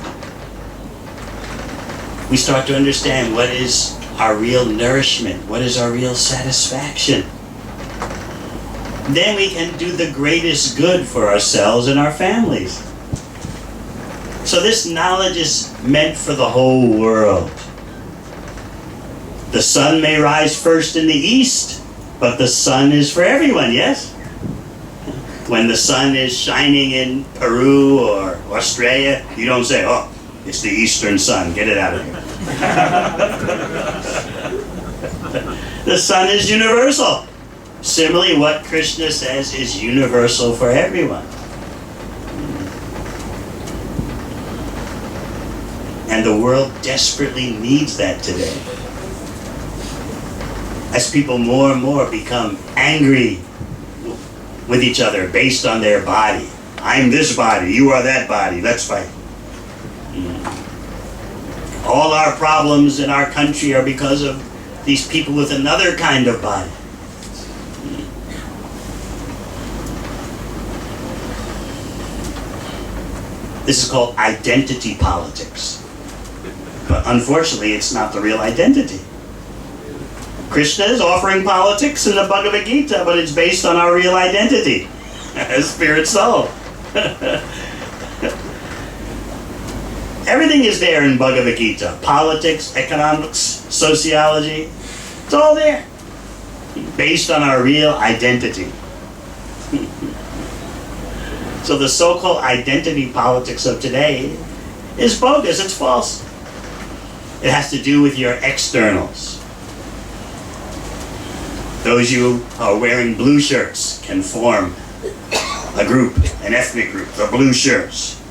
We start to understand what is our real nourishment, what is our real satisfaction. Then we can do the greatest good for ourselves and our families. So this knowledge is meant for the whole world. The sun may rise first in the east, but the sun is for everyone, yes? When the sun is shining in Peru or Australia, you don't say, oh, it's the eastern sun, get it out of here. The sun is universal. Similarly, what Krishna says is universal for everyone. And the world desperately needs that today. As people more and more become angry with each other based on their body. I'm this body, you are that body, let's fight. All our problems in our country are because of these people with another kind of body. This is called identity politics. But unfortunately, it's not the real identity. Krishna is offering politics in the Bhagavad Gita, but it's based on our real identity as spirit soul. Everything is there in Bhagavad Gita. Politics, economics, sociology. It's all there. Based on our real identity. So the so-called identity politics of today is bogus. It's false. It has to do with your externals. Those you who are wearing blue shirts can form a group, an ethnic group, the blue shirts.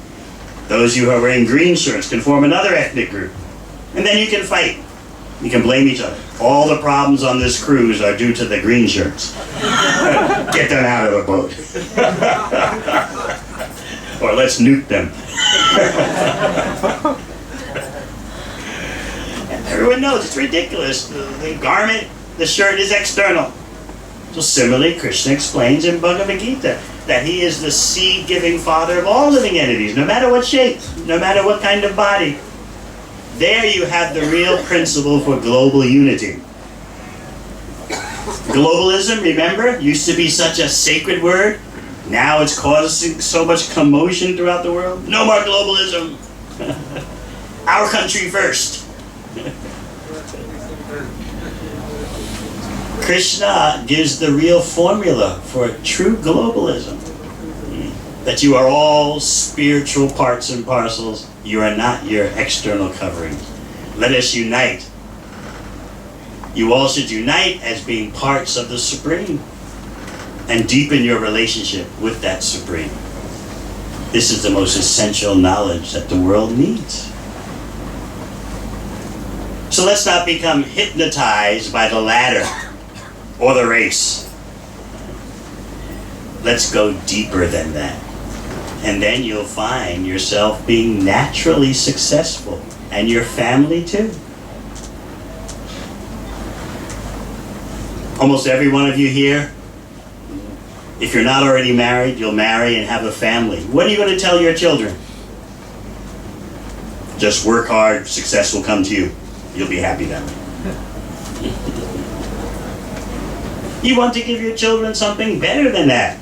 Those you who are wearing green shirts can form another ethnic group. And then you can fight. You can blame each other. All the problems on this cruise are due to the green shirts. Get them out of the boat. Or let's nuke them. Everyone knows it's ridiculous. The garment, the shirt is external. So similarly, Krishna explains in Bhagavad Gita that he is the seed-giving father of all living entities, no matter what shape, no matter what kind of body. There you have the real principle for global unity. Globalism, remember, used to be such a sacred word. Now it's causing so much commotion throughout the world. No more globalism. Our country first. Krishna gives the real formula for true globalism. That you are all spiritual parts and parcels. You are not your external coverings. Let us unite. You all should unite as being parts of the Supreme and deepen your relationship with that Supreme. This is the most essential knowledge that the world needs. So let's not become hypnotized by the ladder or the race. Let's go deeper than that. And then you'll find yourself being naturally successful, and your family too. Almost every one of you here, if you're not already married, you'll marry and have a family. What are you going to tell your children? Just work hard, success will come to you. You'll be happy that way. You want to give your children something better than that.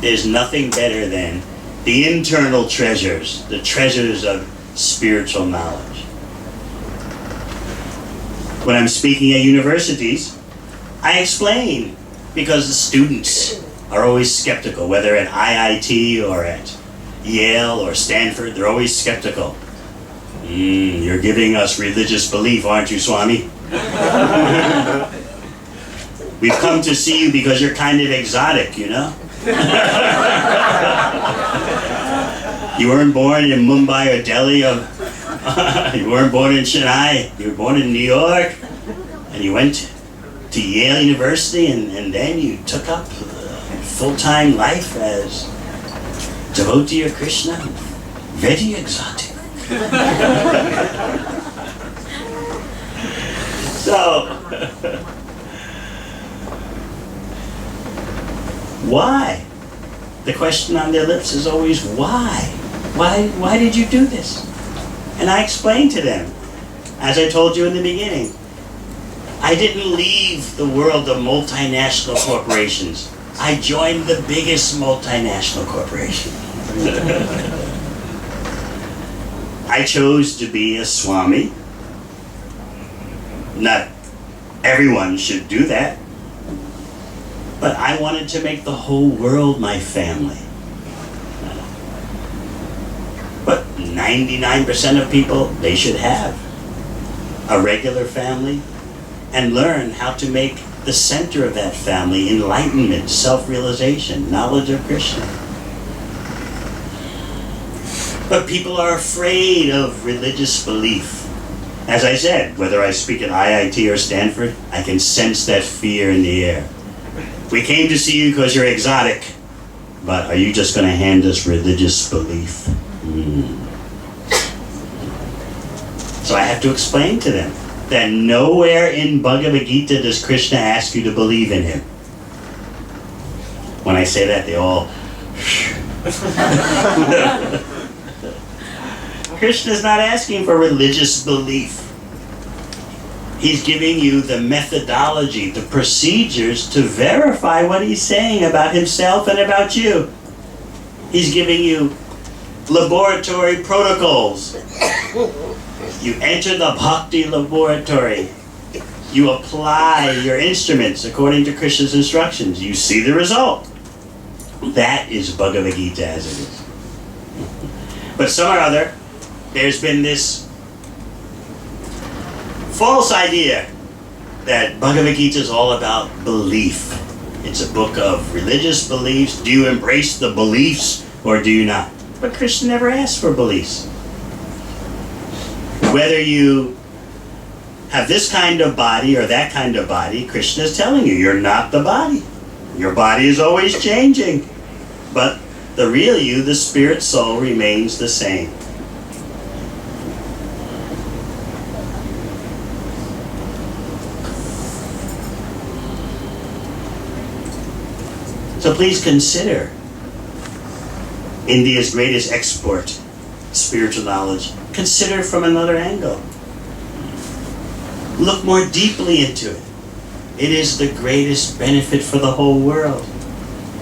There's nothing better than the internal treasures, the treasures of spiritual knowledge. When I'm speaking at universities, I explain, because the students are always skeptical, whether at IIT or at Yale or Stanford, they're always skeptical. You're giving us religious belief, aren't you, Swami? We've come to see you because you're kind of exotic, you know? You weren't born in Mumbai or Delhi, you weren't born in Chennai, you were born in New York, and you went to Yale University, and then you took up full-time life as devotee of Krishna. Very exotic. So, why? The question on their lips is always, why? Why did you do this? And I explained to them, as I told you in the beginning, I didn't leave the world of multinational corporations. I joined the biggest multinational corporation. I chose to be a Swami. Not everyone should do that. But I wanted to make the whole world my family. But 99% of people, they should have a regular family and learn how to make the center of that family enlightenment, self-realization, knowledge of Krishna. But people are afraid of religious belief. As I said, whether I speak at IIT or Stanford, I can sense that fear in the air. We came to see you because you're exotic, but are you just going to hand us religious belief? So I have to explain to them that nowhere in Bhagavad Gita does Krishna ask you to believe in him. When I say that, they all... Krishna's not asking for religious belief. He's giving you the methodology, the procedures to verify what he's saying about himself and about you. He's giving you laboratory protocols. You enter the bhakti laboratory. You apply your instruments according to Krishna's instructions. You see the result. That is Bhagavad Gita as it is. But some or other, there's been this false idea that Bhagavad Gita is all about belief. It's a book of religious beliefs. Do you embrace the beliefs or do you not? But Krishna never asked for beliefs. Whether you have this kind of body or that kind of body, Krishna is telling you, you're not the body. Your body is always changing. But the real you, the spirit soul, remains the same. So please consider India's greatest export, spiritual knowledge. Consider from another angle. Look more deeply into it. It is the greatest benefit for the whole world.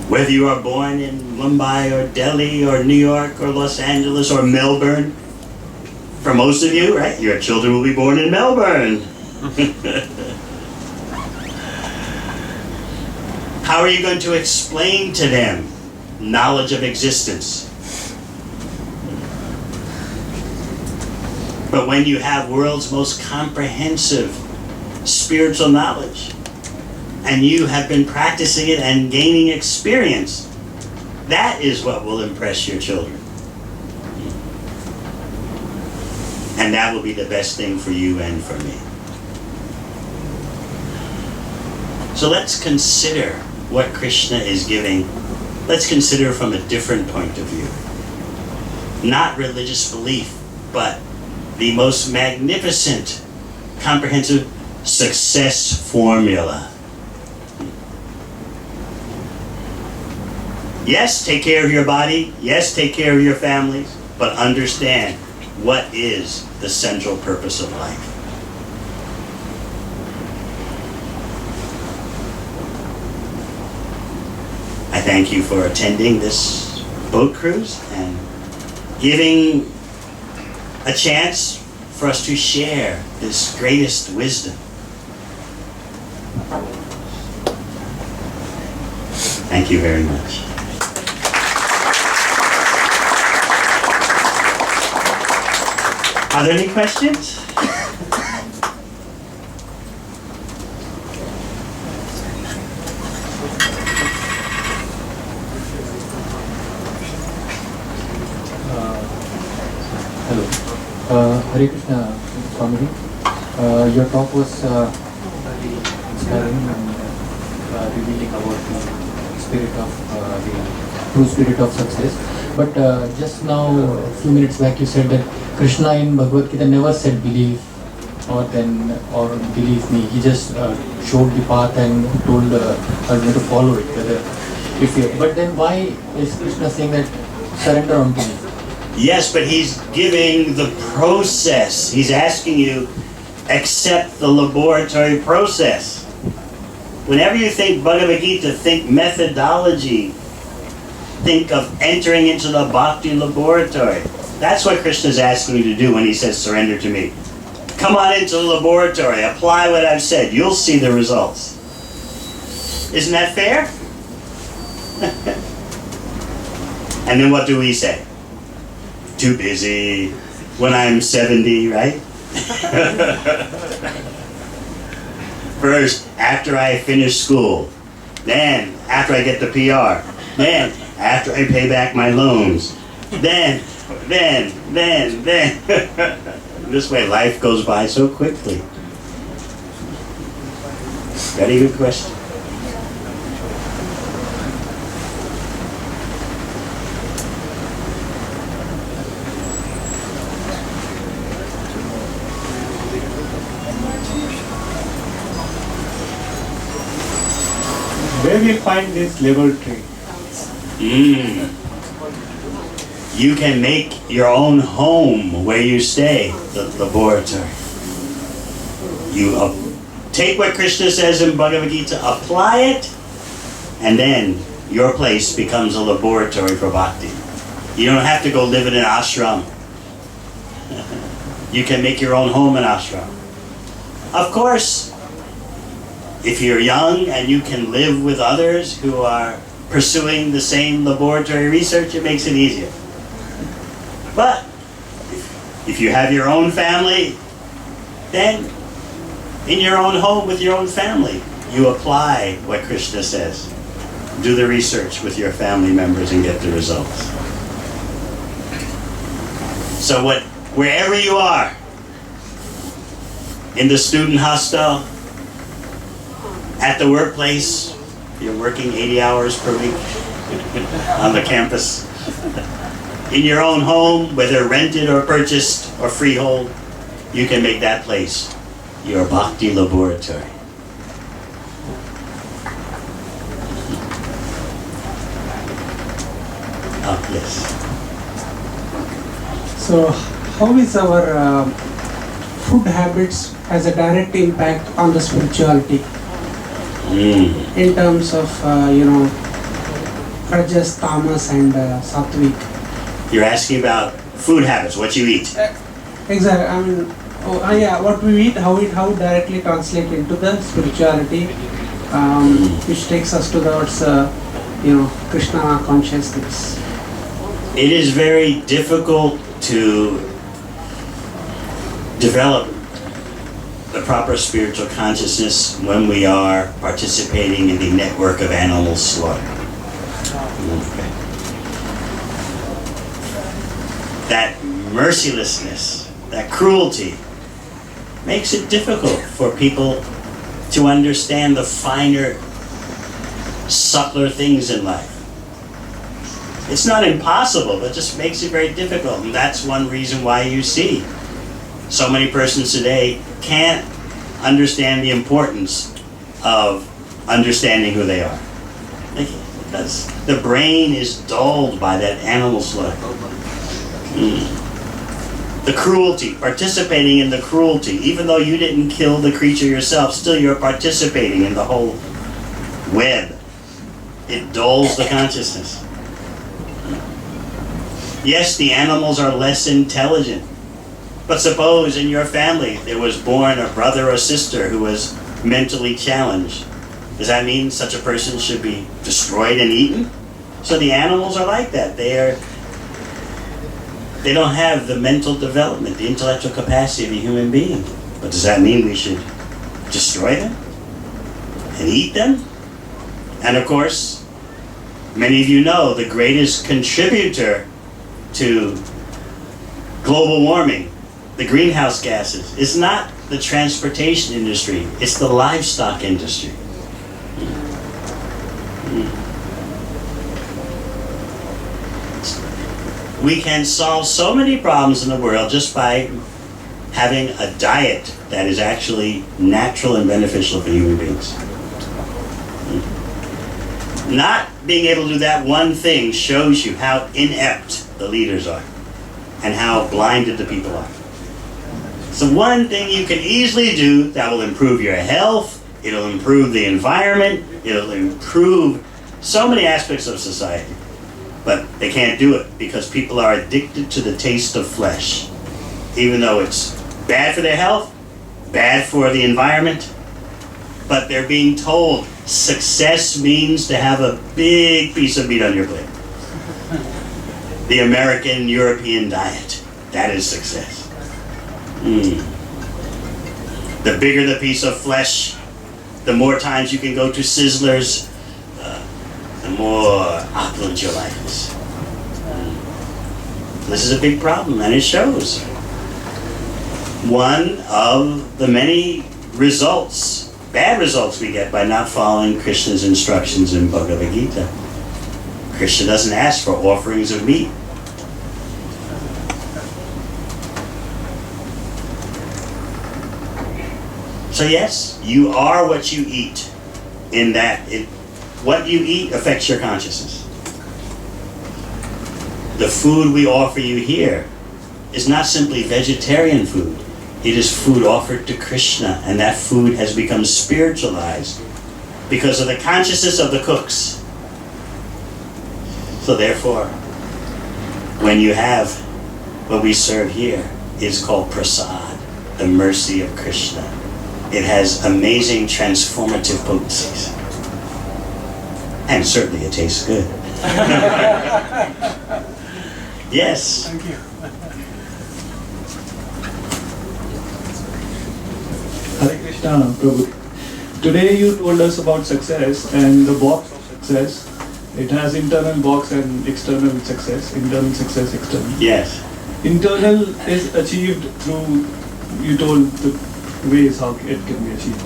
Whether you are born in Mumbai or Delhi or New York or Los Angeles or Melbourne, for most of you, right, your children will be born in Melbourne. How are you going to explain to them knowledge of existence? But when you have world's most comprehensive spiritual knowledge, and you have been practicing it and gaining experience, that is what will impress your children. And that will be the best thing for you and for me. So let's consider what Krishna is giving. Let's consider from a different point of view. Not religious belief, but the most magnificent, comprehensive success formula. Yes, take care of your body. Yes, take care of your families. But understand what is the central purpose of life. I thank you for attending this boat cruise and giving a chance for us to share this greatest wisdom. Thank you very much. Are there any questions? Hello. Hare Krishna, Swami. Your talk was very inspiring and revealing about the spirit of the true spirit of success. But just now, a few minutes back, you said that Krishna in Bhagavad Gita never said believe or believe me. He just showed the path and told Arjuna to follow it. But then why is Krishna saying that surrender unto me? Yes, but he's giving the process. He's asking you, accept the laboratory process. Whenever you think Bhagavad Gita, think methodology. Think of entering into the bhakti laboratory. That's what Krishna's asking you to do when he says surrender to me. Come on into the laboratory, apply what I've said. You'll see the results. Isn't that fair? And then what do we say? Too busy. When I'm 70, right? First, after I finish school. Then, after I get the PR. Then, after I pay back my loans. Then. This way life goes by so quickly. Very good question. Where we find this laboratory? You can make your own home where you stay, the laboratory. You take what Krishna says in Bhagavad Gita, apply it, and then your place becomes a laboratory for bhakti. You don't have to go live in an ashram. You can make your own home in ashram. Of course, if you're young and you can live with others who are pursuing the same laboratory research, it makes it easier. But if you have your own family, then in your own home with your own family, you apply what Krishna says. Do the research with your family members and get the results. So wherever you are, in the student hostel, at the workplace, you're working 80 hours per week, on the campus. In your own home, whether rented or purchased or freehold, you can make that place your bhakti laboratory. Oh, yes. So, how is our food habits has a direct impact on the spirituality in terms of rajas, tamas, and sattvic? You're asking about food habits, what you eat. Exactly. I mean, what we eat, how it directly translate into the spirituality, which takes us towards Krishna consciousness. It is very difficult to develop the proper spiritual consciousness when we are participating in the network of animal slaughter. Okay. That mercilessness, that cruelty, makes it difficult for people to understand the finer, subtler things in life. It's not impossible, but it just makes it very difficult. And that's one reason why you see so many persons today can't understand the importance of understanding who they are. Because the brain is dulled by that animal slaughter. The cruelty, participating in the cruelty, even though you didn't kill the creature yourself, still you're participating in the whole web. It dulls the consciousness. Yes, the animals are less intelligent, but suppose in your family there was born a brother or sister who was mentally challenged. Does that mean such a person should be destroyed and eaten? So the animals are like that. They don't have the mental development, the intellectual capacity of a human being. But does that mean we should destroy them and eat them? And of course, many of you know the greatest contributor to global warming, the greenhouse gases, is not the transportation industry, it's the livestock industry. We can solve so many problems in the world just by having a diet that is actually natural and beneficial for human beings. Not being able to do that one thing shows you how inept the leaders are and how blinded the people are. So one thing you can easily do that will improve your health, it'll improve the environment, it'll improve so many aspects of society. But they can't do it because people are addicted to the taste of flesh. Even though it's bad for their health, bad for the environment, but they're being told success means to have a big piece of meat on your plate. The American European diet, that is success. The bigger the piece of flesh, the more times you can go to Sizzlers, the more opulent your life is. This is a big problem, and it shows. One of the many results, bad results we get by not following Krishna's instructions in Bhagavad Gita. Krishna doesn't ask for offerings of meat. So yes, you are what you eat, in that what you eat affects your consciousness. The food we offer you here is not simply vegetarian food. It is food offered to Krishna, and that food has become spiritualized because of the consciousness of the cooks. So therefore, when you have what we serve here, it's called prasad, the mercy of Krishna. It has amazing transformative potencies. And certainly it tastes good. Yes. Thank you. Hare Krishna, Prabhu. Today you told us about success and the box of success. It has internal box and external success. Internal success, external. Yes. Internal is achieved through, you told the ways how it can be achieved.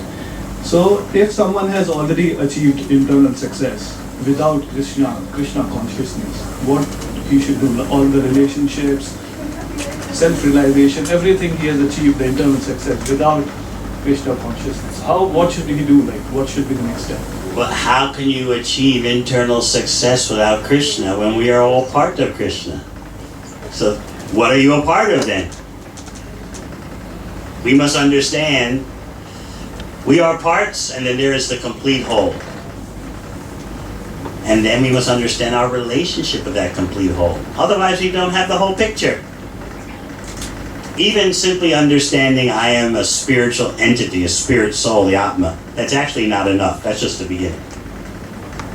So if someone has already achieved internal success, without Krishna consciousness, what he should do, all the relationships, self-realization, everything he has achieved, the internal success, without Krishna consciousness. What should he do? Like, what should be the next step? Well, how can you achieve internal success without Krishna when we are all part of Krishna? So, what are you a part of then? We must understand we are parts, and then there is the complete whole. And then we must understand our relationship with that complete whole. Otherwise, we don't have the whole picture. Even simply understanding I am a spiritual entity, a spirit soul, the Atma, that's actually not enough. That's just the beginning.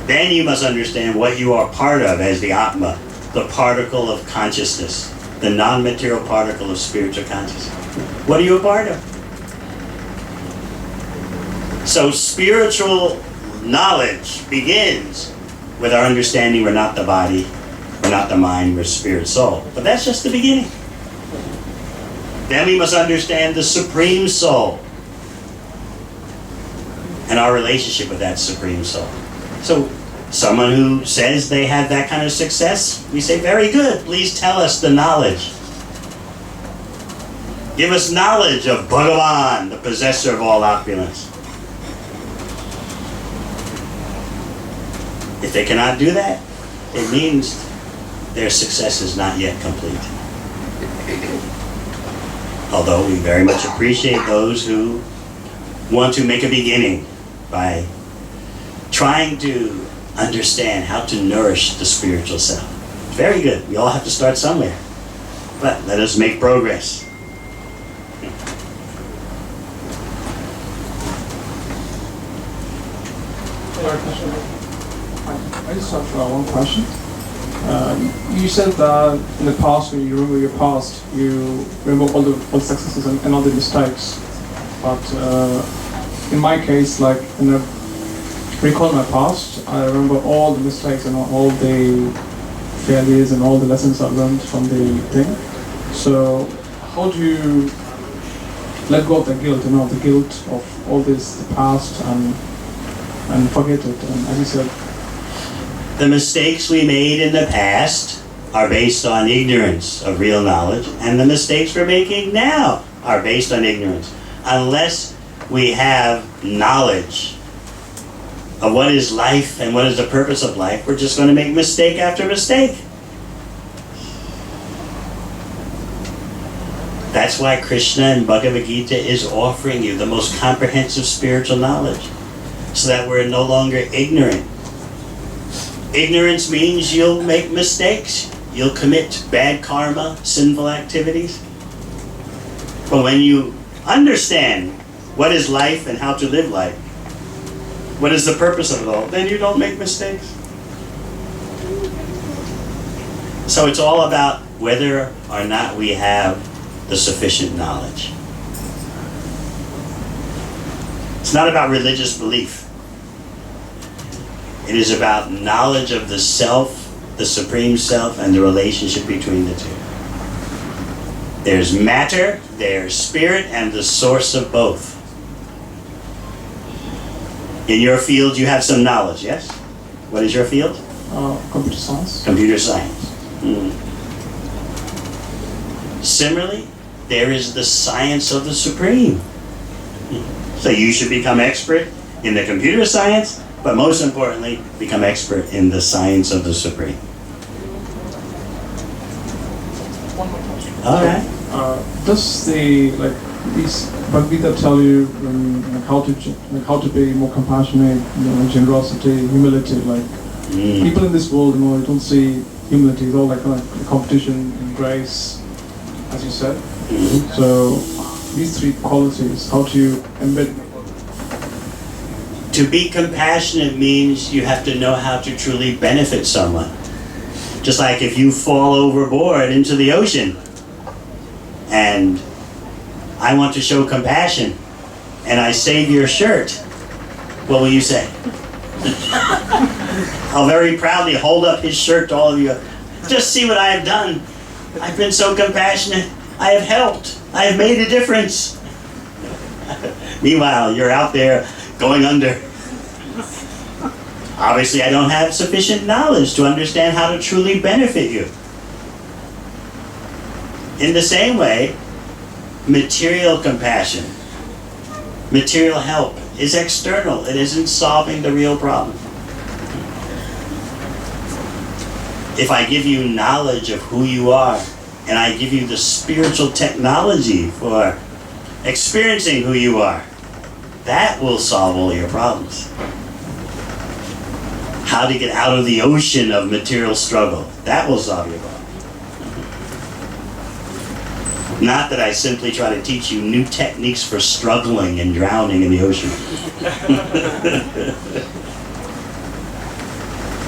Then you must understand what you are part of as the Atma, the particle of consciousness, the non-material particle of spiritual consciousness. What are you a part of? So spiritual knowledge begins with our understanding we're not the body, we're not the mind, we're spirit soul. But that's just the beginning. Then we must understand the Supreme Soul and our relationship with that Supreme Soul. So someone who says they have that kind of success, we say, very good, please tell us the knowledge. Give us knowledge of Bhagavan, the possessor of all opulence. If they cannot do that, it means their success is not yet complete. Although we very much appreciate those who want to make a beginning by trying to understand how to nourish the spiritual self. Very good. We all have to start somewhere. But let us make progress. I just have one question. You said that in the past, when you remember your past, you remember all the successes and all the mistakes. But in my case, like when I recall my past, I remember all the mistakes and all the failures and all the lessons I learned from the thing. So how do you let go of the guilt, the guilt of all this, the past, and forget it? And as you said, the mistakes we made in the past are based on ignorance of real knowledge, and the mistakes we're making now are based on ignorance. Unless we have knowledge of what is life and what is the purpose of life, we're just going to make mistake after mistake. That's why Krishna in Bhagavad Gita is offering you the most comprehensive spiritual knowledge, so that we're no longer ignorant. Ignorance means you'll make mistakes. You'll commit bad karma, sinful activities. But when you understand what is life and how to live life, what is the purpose of it all, then you don't make mistakes. So it's all about whether or not we have the sufficient knowledge. It's not about religious belief. It is about knowledge of the self, the Supreme Self, and the relationship between the two. There's matter, there's spirit, and the source of both. In your field, you have some knowledge, yes? What is your field? Computer science. Computer science. Similarly, there is the science of the Supreme. So you should become expert in the computer science, but most importantly, become expert in the science of the Supreme. One more question. All right. Does these Bhagavad tell you how to be more compassionate, generosity, humility? People in this world, don't see humility. It's all like competition and grace, as you said. So these three qualities, how do you embed? To be compassionate means you have to know how to truly benefit someone. Just like if you fall overboard into the ocean and I want to show compassion and I save your shirt, what will you say? I'll very proudly hold up his shirt to all of you. Just see what I have done. I've been so compassionate. I have helped. I have made a difference. Meanwhile, you're out there going under. Obviously, I don't have sufficient knowledge to understand how to truly benefit you. In the same way, material compassion, material help is external. It isn't solving the real problem. If I give you knowledge of who you are, and I give you the spiritual technology for experiencing who you are, that will solve all your problems. How to get out of the ocean of material struggle, that will solve your problem. Not that I simply try to teach you new techniques for struggling and drowning in the ocean.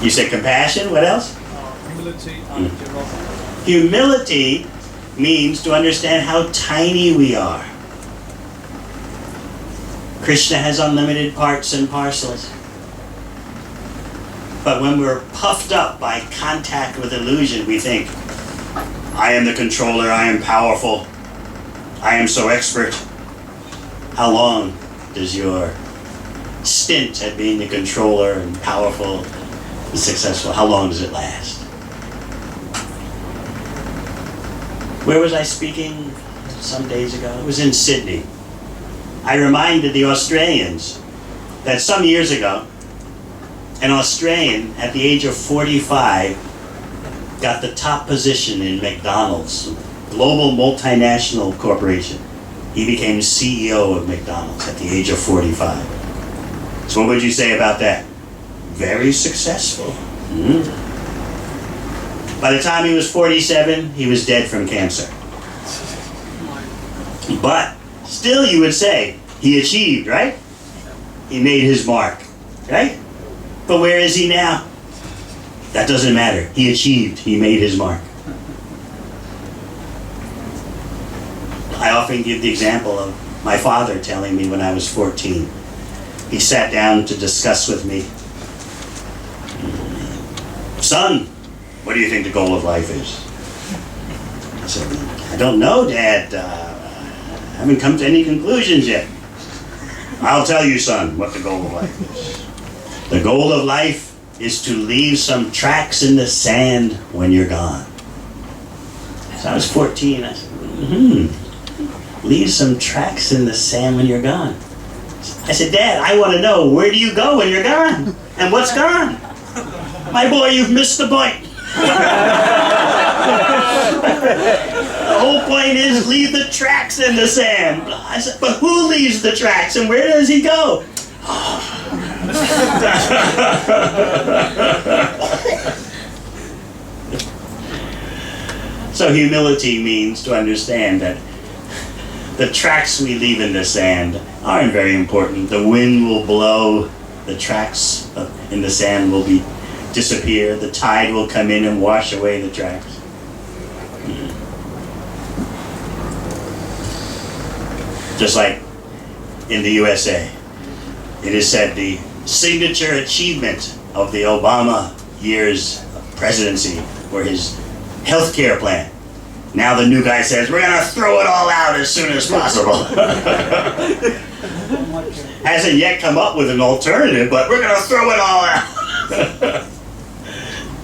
You said compassion, what else? Humility and generosity. Humility means to understand how tiny we are. Krishna has unlimited parts and parcels. But when we're puffed up by contact with illusion, we think, I am the controller, I am powerful, I am so expert. How long does your stint at being the controller and powerful and successful, how long does it last? Where was I speaking some days ago? It was in Sydney. I reminded the Australians that some years ago, an Australian at the age of 45 got the top position in McDonald's, global multinational corporation. He became CEO of McDonald's at the age of 45. So what would you say about that? Very successful. By the time he was 47, he was dead from cancer. But still you would say, he achieved, right? He made his mark, right? But where is he now? That doesn't matter. He achieved. He made his mark. I often give the example of my father telling me when I was 14. He sat down to discuss with me. Son, what do you think the goal of life is? I said, I don't know, Dad. I haven't come to any conclusions yet. I'll tell you, son, what the goal of life is. The goal of life is to leave some tracks in the sand when you're gone. So I was 14. I said, leave some tracks in the sand when you're gone. I said, Dad, I want to know, where do you go when you're gone? And what's gone? My boy, you've missed the point. The whole point is leave the tracks in the sand. I said, but who leaves the tracks and where does he go? So humility means to understand that the tracks we leave in the sand aren't very important. The wind will blow, the tracks in the sand will disappear, the tide will come in and wash away the tracks. Just like in the USA, it is said the signature achievement of the Obama years of presidency were his health care plan. Now the new guy says, we're going to throw it all out as soon as possible. Hasn't yet come up with an alternative, but we're going to throw it all out.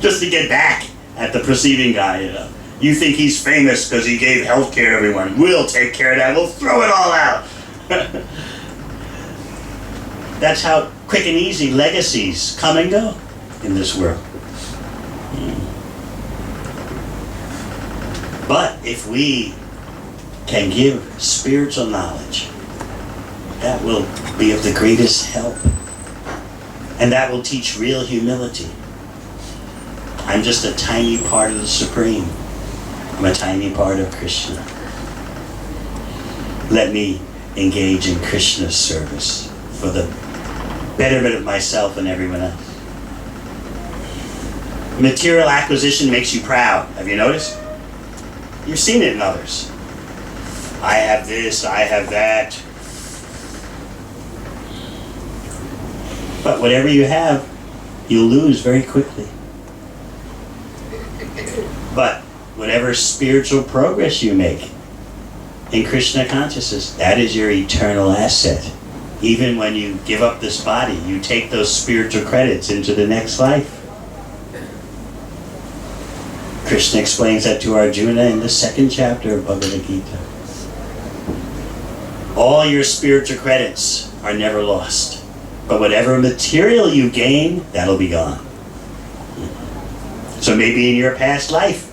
Just to get back at the preceding guy, you know. You think he's famous because he gave health care to everyone. We'll take care of that. We'll throw it all out. That's how quick and easy legacies come and go in this world. But if we can give spiritual knowledge, that will be of the greatest help. And that will teach real humility. I'm just a tiny part of the Supreme. I'm a tiny part of Krishna. Let me engage in Krishna's service for the betterment of myself and everyone else. Material acquisition makes you proud. Have you noticed? You've seen it in others. I have this, I have that. But whatever you have, you'll lose very quickly. But whatever spiritual progress you make in Krishna consciousness, that is your eternal asset. Even when you give up this body, you take those spiritual credits into the next life. Krishna explains that to Arjuna in the 2nd chapter of Bhagavad Gita. All your spiritual credits are never lost. But whatever material you gain, that'll be gone. So maybe in your past life,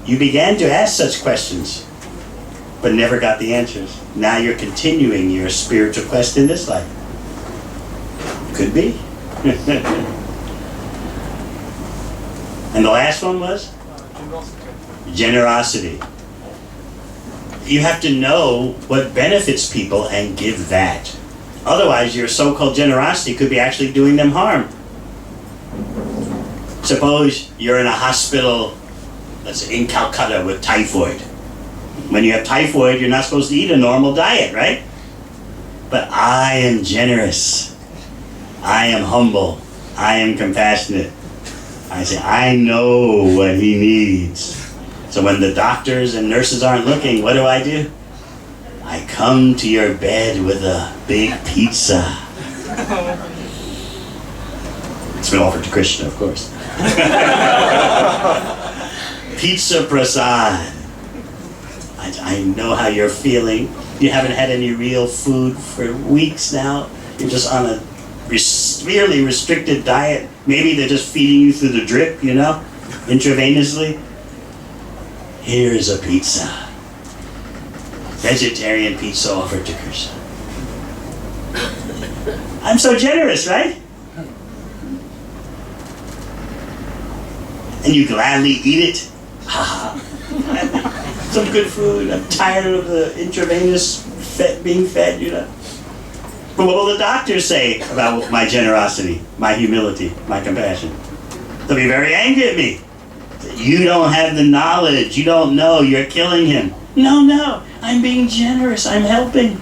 you began to ask such questions, but never got the answers. Now you're continuing your spiritual quest in this life. Could be. And the last one was? Generosity. You have to know what benefits people and give that. Otherwise, your so-called generosity could be actually doing them harm. Suppose you're in a hospital, let's say in Calcutta, with typhoid. When you have typhoid, you're not supposed to eat a normal diet, right? But I am generous. I am humble. I am compassionate. I say, I know what he needs. So when the doctors and nurses aren't looking, what do? I come to your bed with a big pizza. It's been offered to Krishna, of course. Pizza prasad. I know how you're feeling. You haven't had any real food for weeks now. You're just on a severely restricted diet. Maybe they're just feeding you through the drip, intravenously. Here's a pizza. Vegetarian pizza offered to Krishna. I'm so generous, right? And you gladly eat it. Some good food. I'm tired of the intravenous being fed, But what will the doctors say about my generosity, my humility, my compassion? They'll be very angry at me. You don't have the knowledge. You don't know. You're killing him. No. I'm being generous. I'm helping.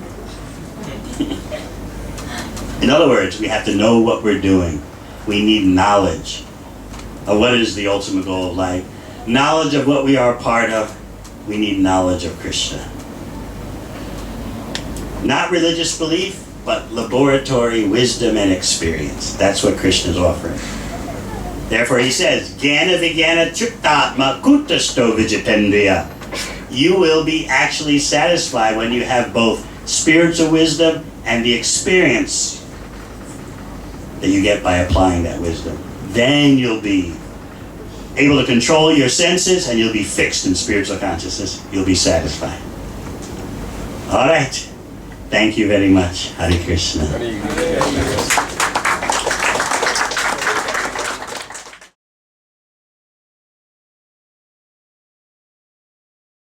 In other words, we have to know what we're doing. We need knowledge of what is the ultimate goal of life. Knowledge of what we are a part of. We need knowledge of Krishna. Not religious belief, but laboratory wisdom and experience. That's what Krishna is offering. Therefore he says, Jnana Vijnana Chittatma Kutasto Vijitendriya. You will be actually satisfied when you have both spiritual wisdom and the experience that you get by applying that wisdom. Then you'll be able to control your senses and you'll be fixed in spiritual consciousness. You'll be satisfied. All right. Thank you very much. Hare Krishna.